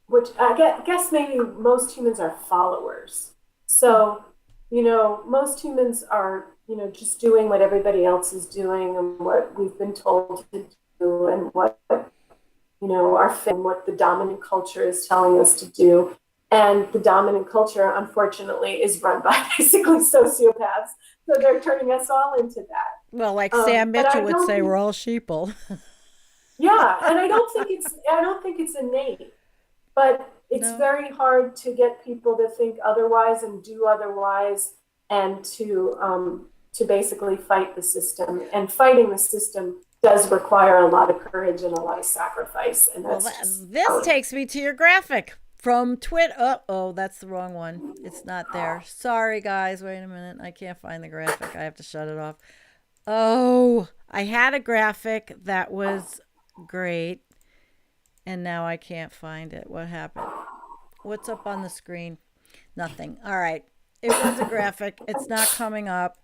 which guess maybe most humans are followers. So, most humans are, just doing what everybody else is doing and what we've been told to do and what, our film, what the dominant culture is telling us to do. And the dominant culture, unfortunately, is run by basically sociopaths. So they're turning us all into that. Well, like Sam And Mitchell I would don't say, think, we're all sheeple. yeah, and I don't think it's innate, but it's No. very hard to get people to think otherwise and do otherwise, and to basically fight the system. And fighting the system does require a lot of courage and a lot of sacrifice, and Well, that's just this takes me to your graphic from Twitter. Oh, that's the wrong one. It's not there. Sorry, guys. Wait a minute. I can't find the graphic. I have to shut it off. Oh, I had a graphic that was great, and now I can't find it. What happened? What's up on the screen? Nothing. All right. It was a graphic. It's not coming up.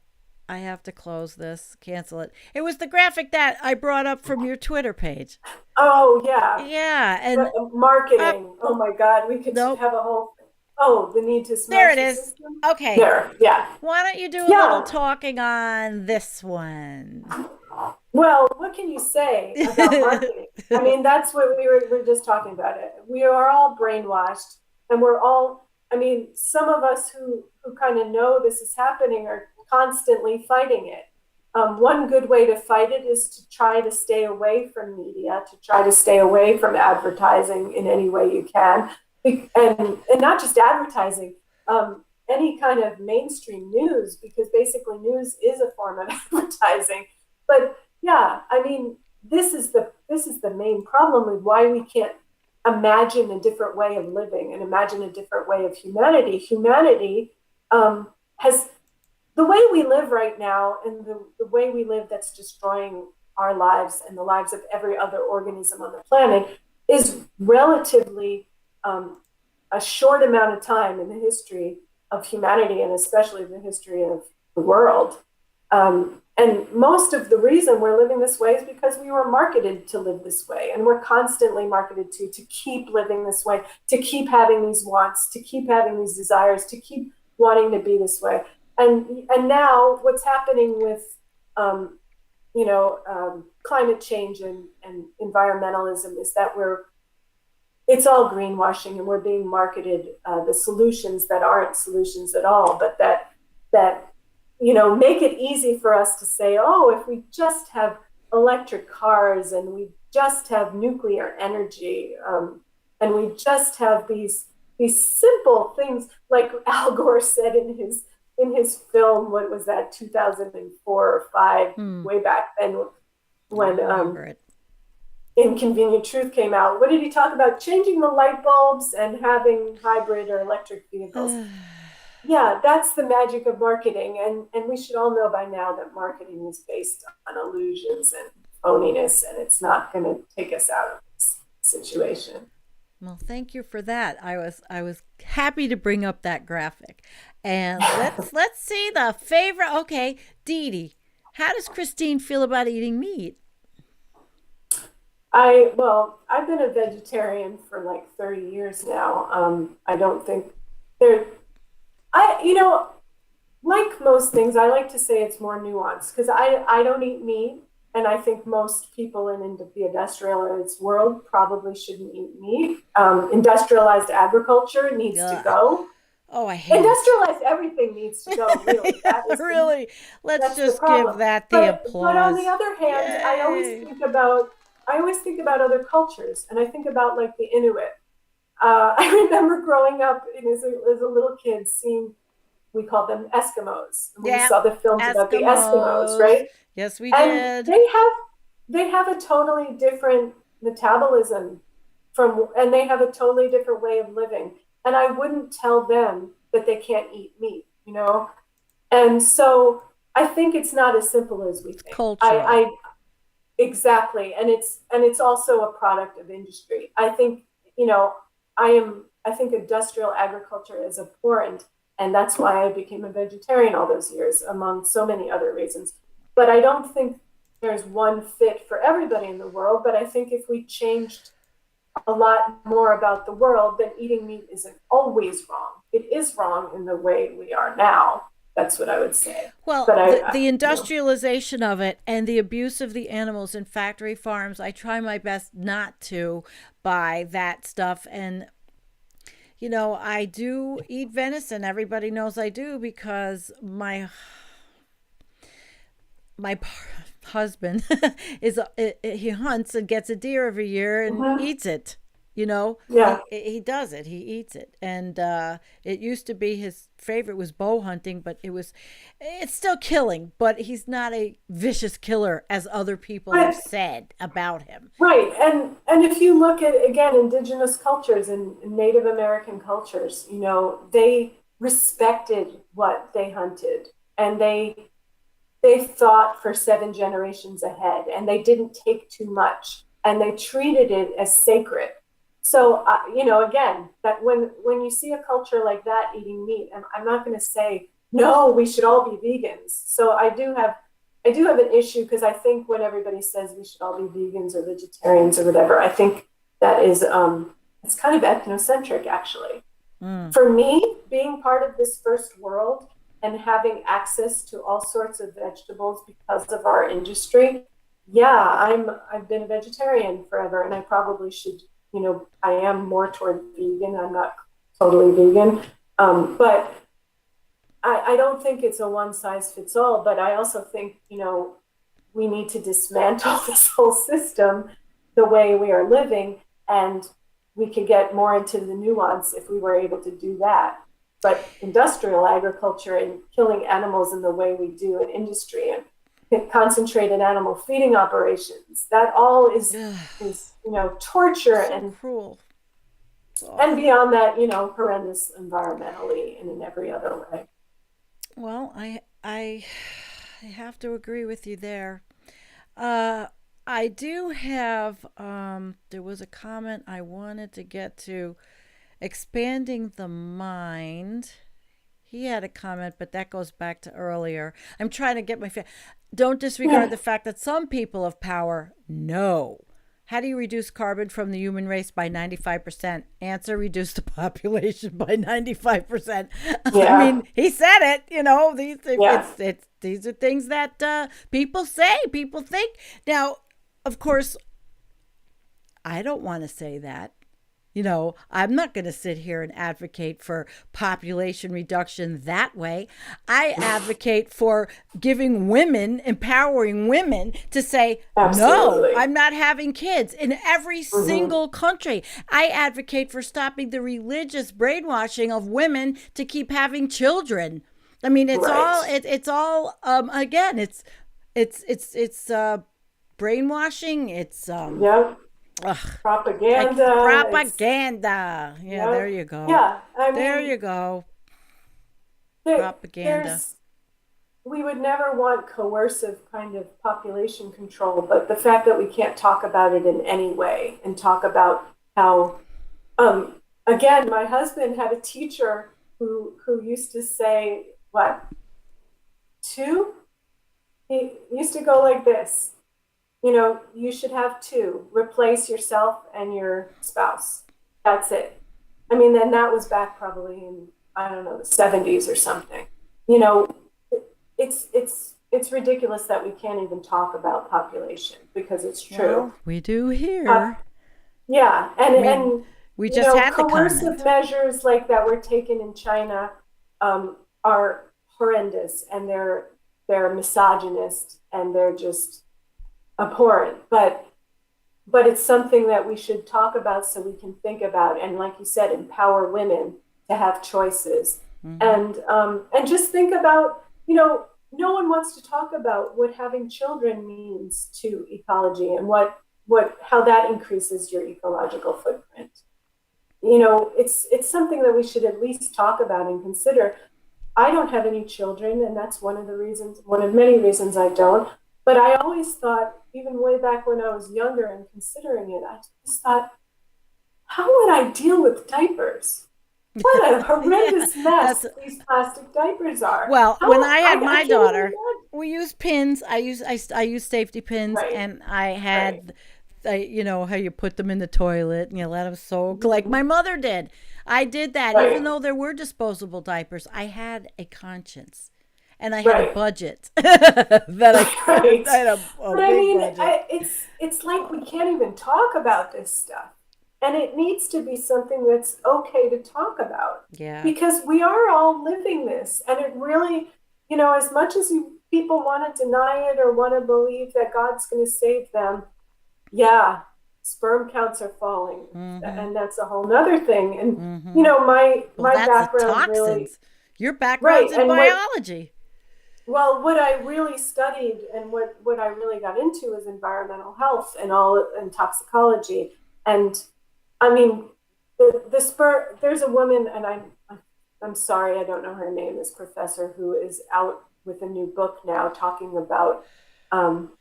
I have to close this, cancel it. It was the graphic that I brought up from your Twitter page. oh yeah, Yeah, and up, marketing. Oh my God, we could nope. have a whole. Oh, the need to There smash it the is. system. Okay. There, yeah, Why don't you do a little yeah. talking on this one? Well, what can you say about marketing? I mean, that's what we were just talking about. It. We are all brainwashed, and we're all. I mean, some of us who kind of know this is happening are constantly fighting it. One good way to fight it is to try to stay away from media, to try to stay away from advertising in any way you can, and not just advertising. Any kind of mainstream news, because basically news is a form of advertising. But yeah, I mean, this is the main problem with why we can't imagine a different way of living and imagine a different way of humanity. Humanity has the way we live right now, and the way we live that's destroying our lives and the lives of every other organism on the planet is relatively a short amount of time in the history of humanity, and especially the history of the world. And most of the reason we're living this way is because we were marketed to live this way, and we're constantly marketed to keep living this way, to keep having these wants, to keep having these desires, to keep wanting to be this way. And now what's happening with climate change and environmentalism is that it's all greenwashing, and we're being marketed the solutions that aren't solutions at all, but that make it easy for us to say, oh, if we just have electric cars and we just have nuclear energy, and we just have these simple things, like Al Gore said in his film, what was that, 2004 or 5, way back then, when Inconvenient Truth came out. What did he talk about? Changing the light bulbs and having hybrid or electric vehicles. Yeah, that's the magic of marketing. And we should all know by now that marketing is based on illusions and phoniness, and it's not going to take us out of this situation. Well, thank you for that. I was happy to bring up that graphic. And let's see the favorite. Okay, Dee Dee, how does Kristine feel about eating meat? I've been a vegetarian for like 30 years now. I don't think there, I, you know, like most things, I like to say it's more nuanced because I don't eat meat. And I think most people in the industrialized world probably shouldn't eat meat. Industrialized agriculture needs to Ugh. go. Oh, I hate it. Industrialized everything needs to go, really. Yeah, really. Let's That's the just give problem. that the But on applause. the other hand, Yay. I always think about other cultures, and I think about like the Inuit. I remember growing up as a little kid seeing, we called them Eskimos. And we Yeah, saw the films about the Eskimos, Eskimos. right? Yes, we And did. they have a totally different metabolism and they have a totally different way of living. And I wouldn't tell them that they can't eat meat. And so I think it's not as simple as we It's think. cultural. Exactly, and it's also a product of industry. I think you know I think industrial agriculture is abhorrent, and that's why I became a vegetarian all those years, among so many other reasons. But I don't think there's one fit for everybody in the world. But I think if we changed a lot more about the world, then eating meat isn't always wrong. It is wrong in the way we are now. That's what I would say. Well, But the industrialization of it and the abuse of the animals in factory farms, I try my best not to buy that stuff. And, I do eat venison. Everybody knows I do because my husband he hunts and gets a deer every year and mhm, eats it. You know, yeah. he does it. He eats it, and it used to be his favorite was bow hunting, but it's still killing. But he's not a vicious killer as other people have But said about him. right, and if you look at again indigenous cultures and Native American cultures, they respected what they hunted, and they thought for 7 generations ahead, and they didn't take too much, and they treated it as sacred. So again, that when you see a culture like that eating meat, and I'm not going to say no, we should all be vegans. So I do have an issue because I think when everybody says we should all be vegans or vegetarians or whatever, I think that is it's kind of ethnocentric actually. Mm. For me, being part of this first world and having access to all sorts of vegetables because of our industry, yeah, I've been a vegetarian forever, and I probably should. I am more toward vegan. I'm not totally vegan, but I don't think it's a one size fits all. But I also think we need to dismantle this whole system the way we are living, and we could get more into the nuance if we were able to do that. But industrial agriculture and killing animals in the way we do in industry and concentrated animal feeding operations, that all is Ugh, torture so and cruel. Oh, And beyond that, horrendous environmentally and in every other way. well, I have to agree with you there. Uh, I do have. There was a comment I wanted to get to, expanding the mind. He had a comment, but that goes back to earlier. I'm trying to get my. Don't disregard Yeah, the fact that some people of power know. How do you reduce carbon from the human race by 95%? Answer: reduce the population by 95%. I yeah, mean, he said it, you know, yeah. these are things that people say, people think. Now, of course, I don't want to say that. You know, I'm not going to sit here and advocate for population reduction that way. I advocate for giving women, empowering women to say, no, Absolutely. I'm not having kids in every Hmm. single country. I advocate for stopping the religious brainwashing of women to keep having children. I mean, Right. it's all again, it's brainwashing. It's Yep. ugh, like Propaganda. It's, propaganda. Yeah, there yep. you go. Yeah. I There mean, you go. there, Propaganda. there's, we would never want coercive kind of population control, but the fact that we can't talk about it in any way and talk about how, again, my husband had a teacher who used to say, what, two? He used to go like this. You should have two. Replace yourself and your spouse. That's it. I mean, then that was back probably in, I don't know, the 70s or something. You know, it's ridiculous that we can't even talk about population because it's true. Well, we do Uh, here. yeah, I mean, and we just had the coercive comment. measures like that were taken in China are horrendous, and they're misogynist, and they're just abhorrent. But it's something that we should talk about so we can think about, and like you said, empower women to have choices, Hmm. and just think about, no one wants to talk about what having children means to ecology and what how that increases your ecological footprint. It's something that we should at least talk about and consider. I don't have any children, and that's one of many reasons I don't. But I always thought, even way back when I was younger and considering it, I just thought, how would I deal with diapers? What a Yeah, horrendous that's mess these plastic diapers are. well. How When I had I my can't even daughter, imagine. we used pins. I use safety pins, Right, and I right. had, you know how you put them in the toilet and you let them soak, like Mm-hmm. my mother did. I did that, even Right, though there were disposable diapers. I had a conscience, and I had a right. budget that Right. I had a But I big mean, budget. it's like we can't even talk about this stuff. And it needs to be something that's okay to talk about Yeah. because we are all living this. And it really, as much as people want to deny it or want to believe that God's going to save them, yeah, sperm counts are falling. Mm-hmm. And that's a whole nother thing. And, Mm-hmm. Well, my that's the background really, toxins. Your background's right. in And biology. what I really studied and what I really got into is environmental health and toxicology. And I mean, there's a woman, and I'm sorry, I don't know her name, this professor who is out with a new book now talking about um,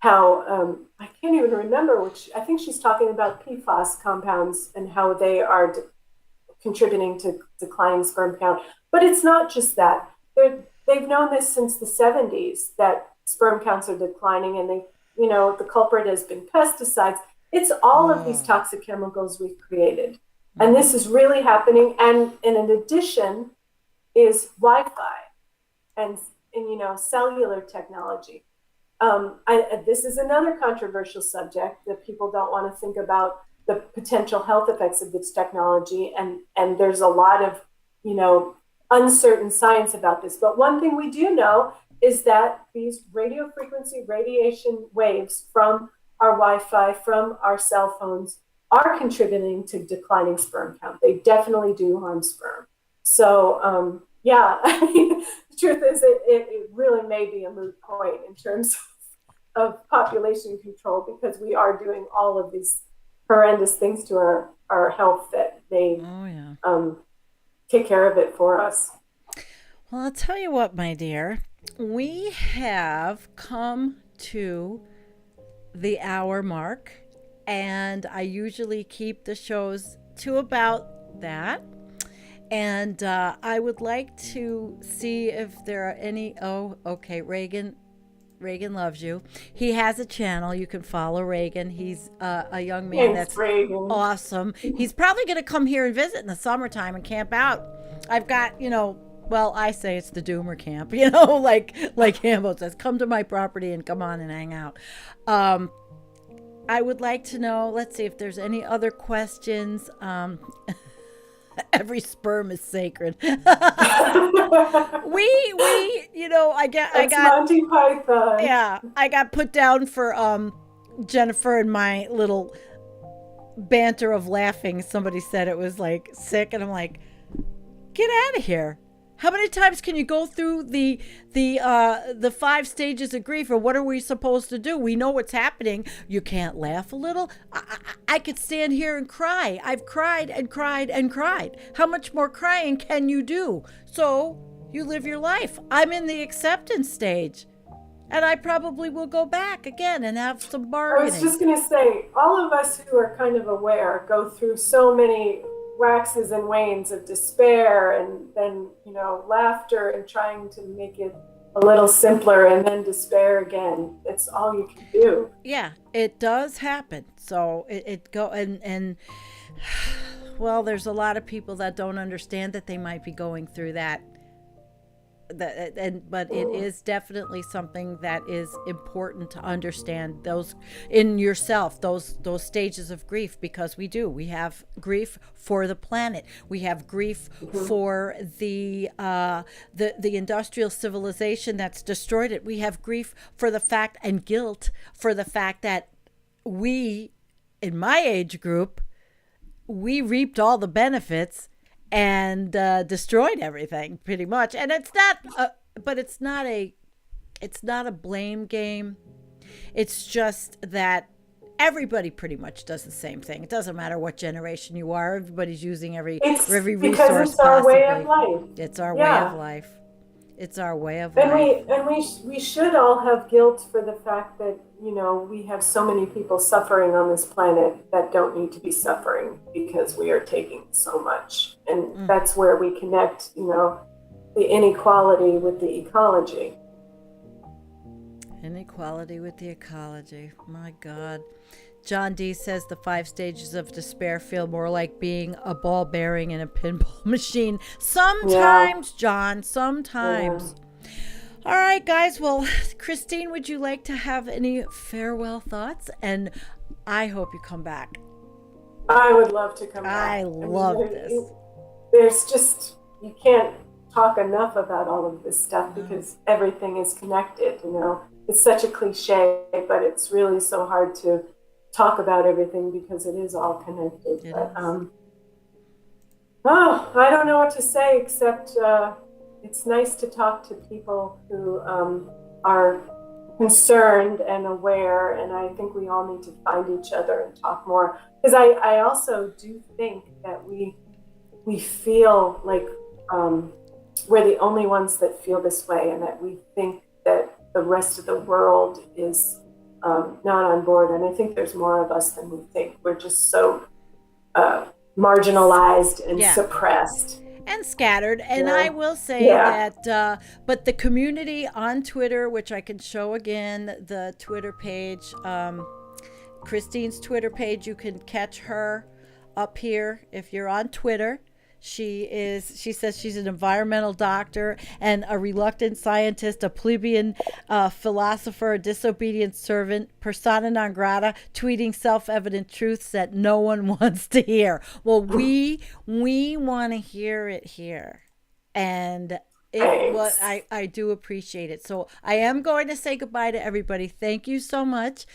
how I can't even remember which. I think she's talking about PFAS compounds and how they are contributing to declining sperm count. But it's not just that. They've known this since the 70s that sperm counts are declining, and the culprit has been pesticides. It's all of these Oh. toxic chemicals we've created. And Mm-hmm. this is really happening. And in addition is Wi-Fi and cellular technology. This is another controversial subject that people don't want to think about the potential health effects of this technology, and there's a lot of you know uncertain science about this. But one thing we do know is that these radio frequency radiation waves from our Wi-Fi, from our cell phones, are contributing to declining sperm count. They definitely do harm sperm. So yeah, I mean, the truth is it really may be a moot point in terms of population control because we are doing all of these horrendous things to our health that they Oh, yeah. take care of it for us. Well, I'll tell you what, my dear. We have come to the hour mark, and I usually keep the shows to about that. And I would like to see if there are any. Oh, okay. Reagan loves you. He has a channel. You can follow Reagan. He's a young man Thanks, that's Reagan. awesome. He's probably going to come here and visit in the summertime and camp out. I've got, well, I say it's the Doomer camp, like Hambo says, come to my property and come on and hang out. I would like to know, let's see if there's any other questions. Every sperm is sacred. we, I got Monty Python. Yeah, I got put down for Jennifer and my little banter of laughing. Somebody said it was like sick, and I'm like, get out of here. How many times can you go through the 5 stages of grief, or what are we supposed to do? We know what's happening. You can't laugh a little. I could stand here and cry. I've cried and cried and cried. How much more crying can you do? So you live your life. I'm in the acceptance stage, and I probably will go back again and have some bargaining. I was just going to say, all of us who are kind of aware go through so many waxes and wanes of despair, and then laughter, and trying to make it a little simpler, and then despair again. It's all you can do. Yeah, it does happen. So it go and well, there's a lot of people that don't understand that they might be going through that. But it is definitely something that is important to understand those in yourself, those stages of grief, because we have grief for the planet, we have grief for the industrial civilization that's destroyed it, we have grief for the fact and guilt for the fact that we, in my age group, we reaped all the benefits and destroyed everything pretty much. And it's not but it's not a blame game. It's just that everybody pretty much does the same thing. It doesn't matter what generation you are. Everybody's using every resource because it's our way of life. It's our way of life. It's our way of and life. we should all have guilt for the fact that we have so many people suffering on this planet that don't need to be suffering, because we are taking so much, and that's where we connect the inequality with the ecology. Inequality with the ecology. My God. John D says the 5 stages of despair feel more like being a ball bearing in a pinball machine. Sometimes, yeah. John, sometimes. Yeah. All right, guys. Well, Kristine, would you like to have any farewell thoughts? And I hope you come back. I would love to come back. I love this. There's just, you can't talk enough about all of this stuff because everything is connected, It's such a cliche, but it's really so hard to talk about everything because it is all connected. I don't know what to say except it's nice to talk to people who are concerned and aware, and I think we all need to find each other and talk more, because I also do think that we feel like we're the only ones that feel this way, and that we think that the rest of the world is not on board. And I think there's more of us than we think. We're just so marginalized and suppressed. And scattered. And I will say that, but the community on Twitter, which I can show again, the Twitter page, Kristine's Twitter page, you can catch her up here if you're on Twitter. She says she's an environmental doctor and a reluctant scientist, a plebeian philosopher, a disobedient servant, persona non grata, tweeting self-evident truths that no one wants to hear. Well, we want to hear it here. And I do appreciate it. So I am going to say goodbye to everybody. Thank you so much.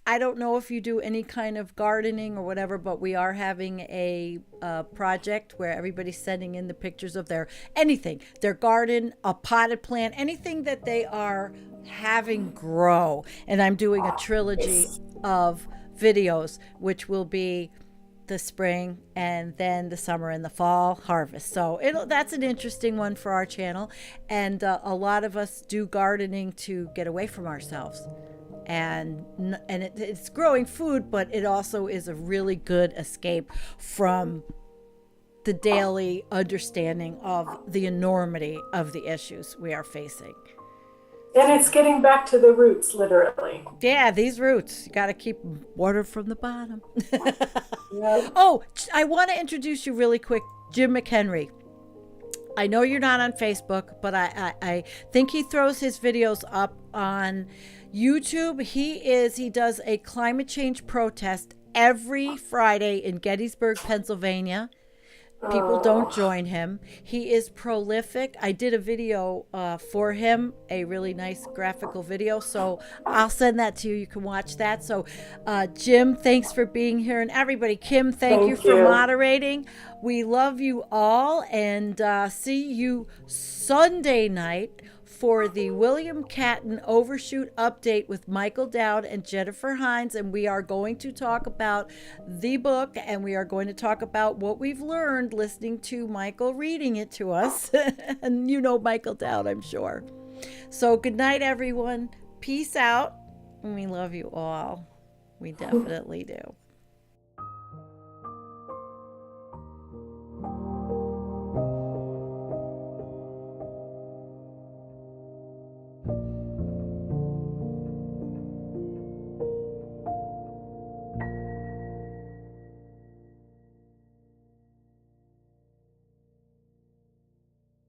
I don't know if you do any kind of gardening or whatever, but we are having a project where everybody's sending in the pictures of their garden, a potted plant, anything that they are having grow. And I'm doing a trilogy of videos, which will be the spring, and then the summer and the fall harvest. So that's an interesting one for our channel. And a lot of us do gardening to get away from ourselves. And it's growing food, but it also is a really good escape from the daily understanding of the enormity of the issues we are facing. And it's getting back to the roots, literally. Yeah, these roots. You got to keep water from the bottom. Yep. Oh, I want to introduce you really quick, Jim McHenry. I know you're not on Facebook, but I think he throws his videos up on YouTube. He does a climate change protest every Friday in Gettysburg, Pennsylvania. People don't join him. He is prolific. I did a video for him, a really nice graphical video. So I'll send that to you. You can watch that. So Jim, thanks for being here. And everybody, Kim, thank you for moderating. We love you all, and see you Sunday night for the William Catton Overshoot Update with Michael Dowd and Jennifer Hines. And we are going to talk about the book, and we are going to talk about what we've learned listening to Michael reading it to us. And you know Michael Dowd, I'm sure. So good night, everyone. Peace out. And we love you all. We definitely do.